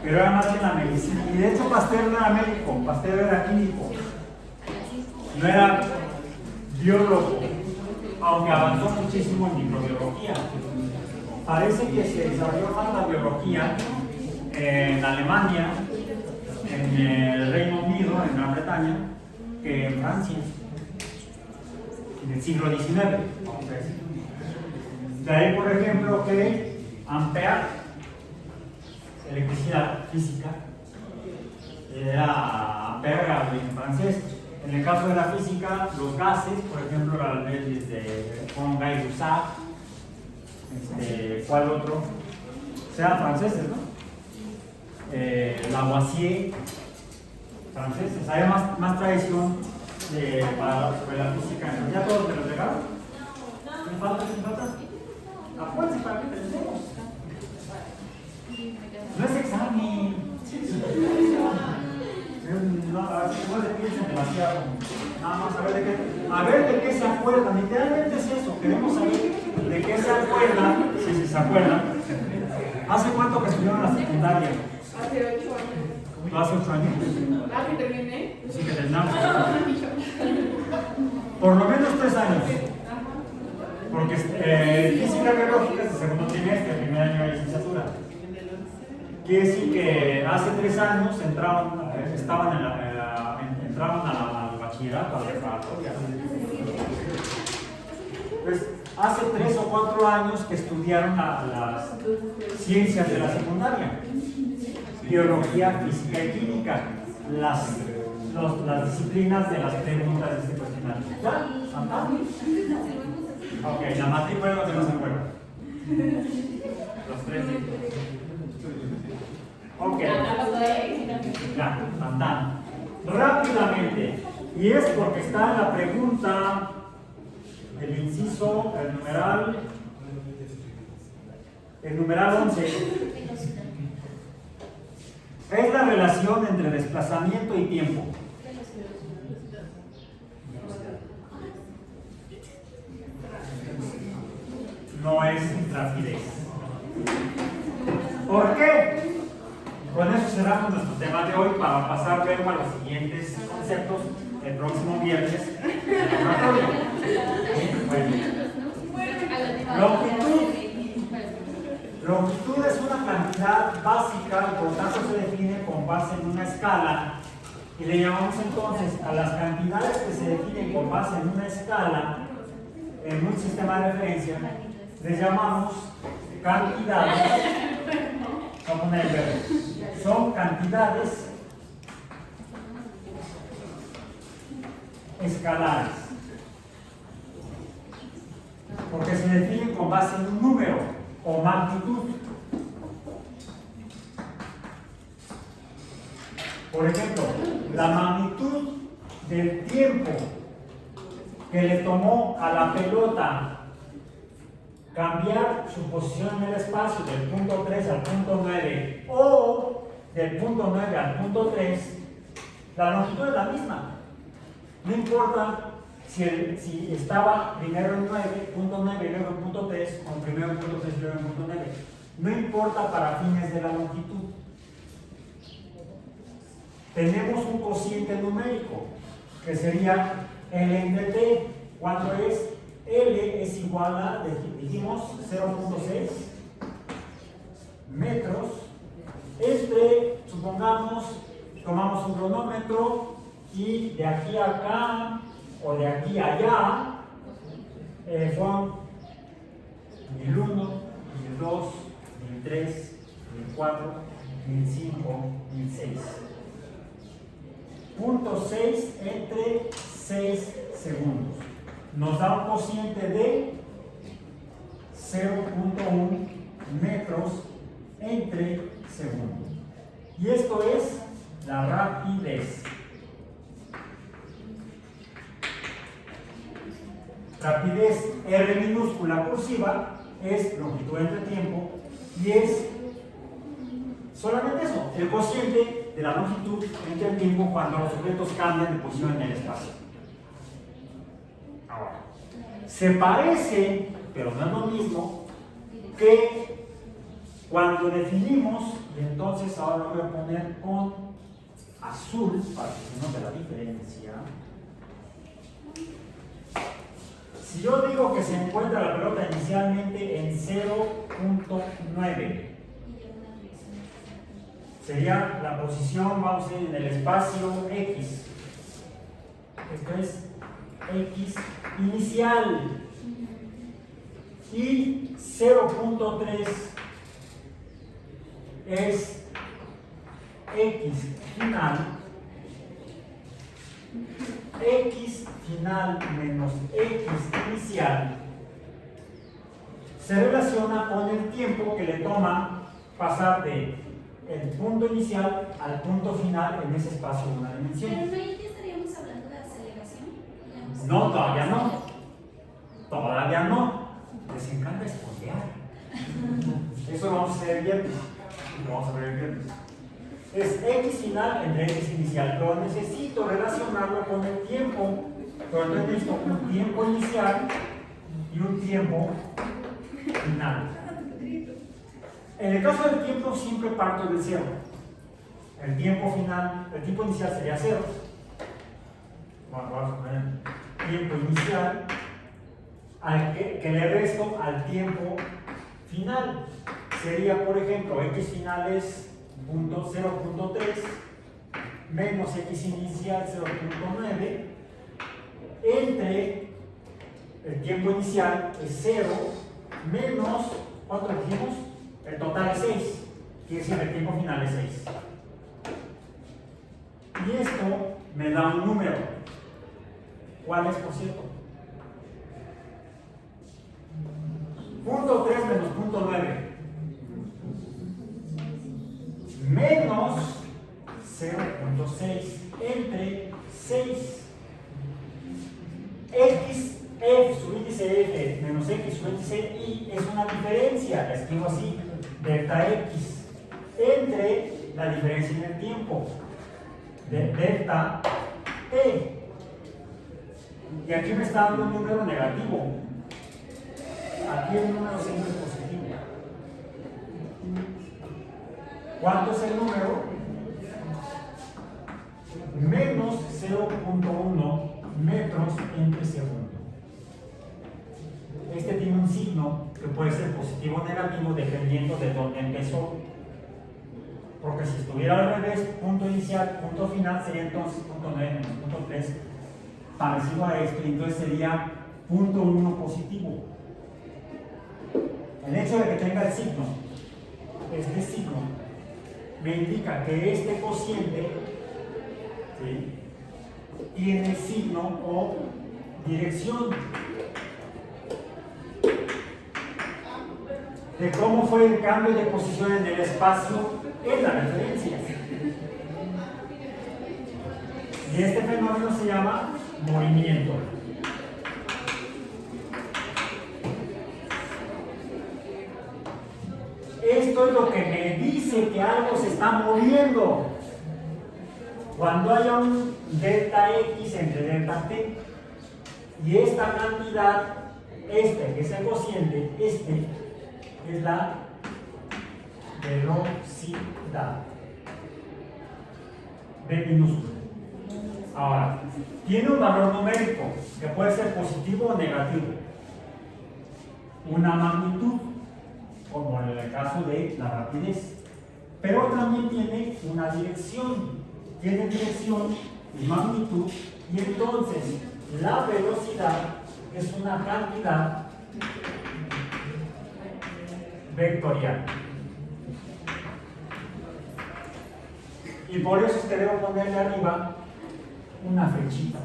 Pero era más en la medicina. Y de hecho Pasteur no era médico, Pasteur era químico. No era biólogo, aunque avanzó muchísimo en microbiología. Parece que se desarrolló más la biología en Alemania, en el Reino Unido, en Gran Bretaña, que en Francia, en el siglo XIX. De ahí, por ejemplo, que Ampère, electricidad física, era Ampère en francés. En el caso de la física, los gases, por ejemplo, las leyes de Guy-Lussac, ¿cuál otro? Sean franceses, ¿no? Lavoisier, franceses. Hay más tradición sobre la física. ¿Ya todos me los dejaron? ¿Me falta? Acuérdense para que terminemos. No es examen. No le piensen demasiado. Nada más a ver de qué se acuerdan. Literalmente es eso. Queremos saber de qué se acuerdan, si se acuerdan. ¿Hace cuánto que estuvieron en la secundaria? Hace 8 años. ¿No hace 8 años? Ah, que terminé. Sí, que terminamos. Por lo menos 3 años. Porque física biológica es el segundo trimestre, el primer año de licenciatura. Quiere decir que hace 3 años entraban al bachillerato, a la preparatoria. Pues hace 3 o 4 años que estudiaron las ciencias de la secundaria, biología, física y química, las disciplinas de las preguntas de este cuestionario. ¿Ya? ¿Fantástico? Ok, la matrícula es lo que no se acuerda. Los 3 libros. Ok, ya, andando. Rápidamente, y es porque está en la pregunta, el inciso, el numeral 11. Es la relación entre desplazamiento y tiempo. No es rapidez. ¿Por qué? Con eso cerramos nuestro tema de hoy para pasar luego a los siguientes conceptos el próximo viernes en el laboratorio. Longitud es una cantidad básica, por lo tanto se define con base en una escala. Y le llamamos entonces a las cantidades que se definen con base en una escala en un sistema de referencia, les llamamos cantidades. Vamos a poner el verbo. Son cantidades escalares, porque se definen con base en un número o magnitud. Por ejemplo, la magnitud del tiempo que le tomó a la pelota cambiar su posición en el espacio del punto 3 al punto 9 o del punto 9 al punto 3, la longitud es la misma. No importa si estaba primero en 9, punto 9 y luego en punto 3, o primero en punto 3 y luego en punto 9. No importa para fines de la longitud. Tenemos un cociente numérico que sería L de T. ¿Cuánto es? L es igual a, dijimos, 0.6 metros. Supongamos, tomamos un cronómetro y de aquí a acá o de aquí a allá fueron 1001, 1002, 1003, 1004, 1005, 1006. Punto 6 entre 6 segundos. Nos da un cociente de 0.1 metros entre segundos. Y esto es la rapidez. Rapidez R minúscula cursiva es longitud entre tiempo y es solamente eso, el cociente de la longitud entre el tiempo cuando los objetos cambian de posición en el espacio. Ahora, se parece, pero no es lo mismo, que cuando definimos, y entonces ahora lo voy a poner con azul para que se note la diferencia. Si yo digo que se encuentra la pelota inicialmente en 0.9, sería la posición, vamos a decir, en el espacio X. Esto es X inicial. Y 0.3 es X final. X final menos X inicial se relaciona con el tiempo que le toma pasar de el punto inicial al punto final en ese espacio de una dimensión. Pero no, ya estaríamos hablando de aceleración. No, todavía no. Todavía no. Les encanta espondear. Eso lo vamos a hacer el viernes. Lo vamos a ver el viernes. Es X final entre X inicial, pero necesito relacionarlo con el tiempo. Pero entonces necesito un tiempo inicial y un tiempo final. En el caso del tiempo siempre parto del cero. El tiempo final, el tiempo inicial sería cero. Bueno, vamos a poner tiempo inicial que le resto al tiempo final. Sería, por ejemplo, X final es 0.3 menos X inicial 0.9 entre el tiempo inicial es 0 menos, ¿cuánto dijimos? El total es 6, quiere decir el tiempo final es 6. Y esto me da un número. ¿Cuál es, por cierto? Punto 3 menos punto 9. Menos 0.6 entre 6. X, F, su índice F menos X, su índice Y es una diferencia, la escribo así, delta X, entre la diferencia en el tiempo, de delta T. Y aquí me está dando un número negativo. Aquí el número siempre es positivo. ¿Cuánto es el número? Menos 0.1 metros entre segundo. Este tiene un signo que puede ser positivo o negativo dependiendo de dónde empezó. Porque si estuviera al revés, punto inicial, punto final, sería entonces punto 9 menos punto 3, parecido a esto, y entonces sería punto 1 positivo. El hecho de que tenga el signo, este signo, me indica que este cociente, ¿sí?, tiene signo o dirección de cómo fue el cambio de posición en el espacio en la referencia. Y este fenómeno se llama movimiento. Esto es lo que me dice que algo se está moviendo. Cuando haya un delta X entre delta T y esta cantidad, que es el cociente, es la velocidad V minúscula. Ahora, tiene un valor numérico que puede ser positivo o negativo. Una magnitud, como en el caso de la rapidez, pero también tiene una dirección. Tiene dirección y magnitud, y entonces la velocidad es una cantidad vectorial. Y por eso es que debo ponerle arriba una flechita.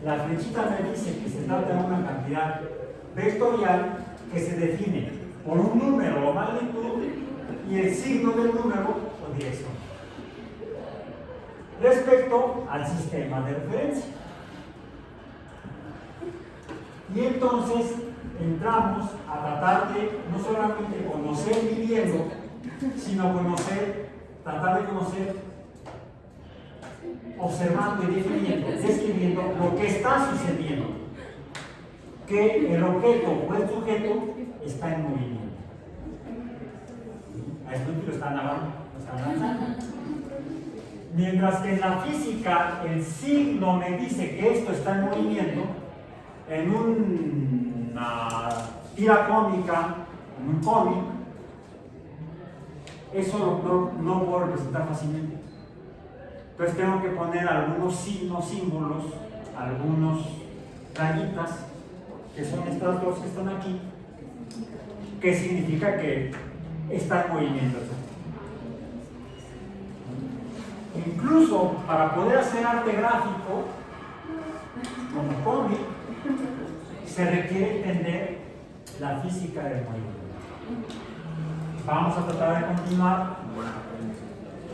La flechita me dice que se trata de una cantidad vectorial que se define por un número o magnitud y el signo del número o dirección respecto al sistema de referencia. Y entonces entramos a tratar de no solamente conocer viviendo, sino tratar de conocer observando y definiendo, describiendo lo que está sucediendo, que el objeto o el sujeto está en movimiento. A esto lo están avanzando. Mientras que en la física el signo me dice que esto está en movimiento, en una tira cómica, en un cómic, eso no puedo representar fácilmente. Entonces tengo que poner algunos signos, símbolos, algunos rayitas, que son estas dos que están aquí, que significa que está en movimiento. Incluso para poder hacer arte gráfico, como cómic, se requiere entender la física del movimiento. Vamos a tratar de continuar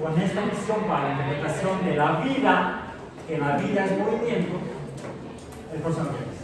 con esta misión para la interpretación de la vida, que la vida es movimiento, el próximo viernes.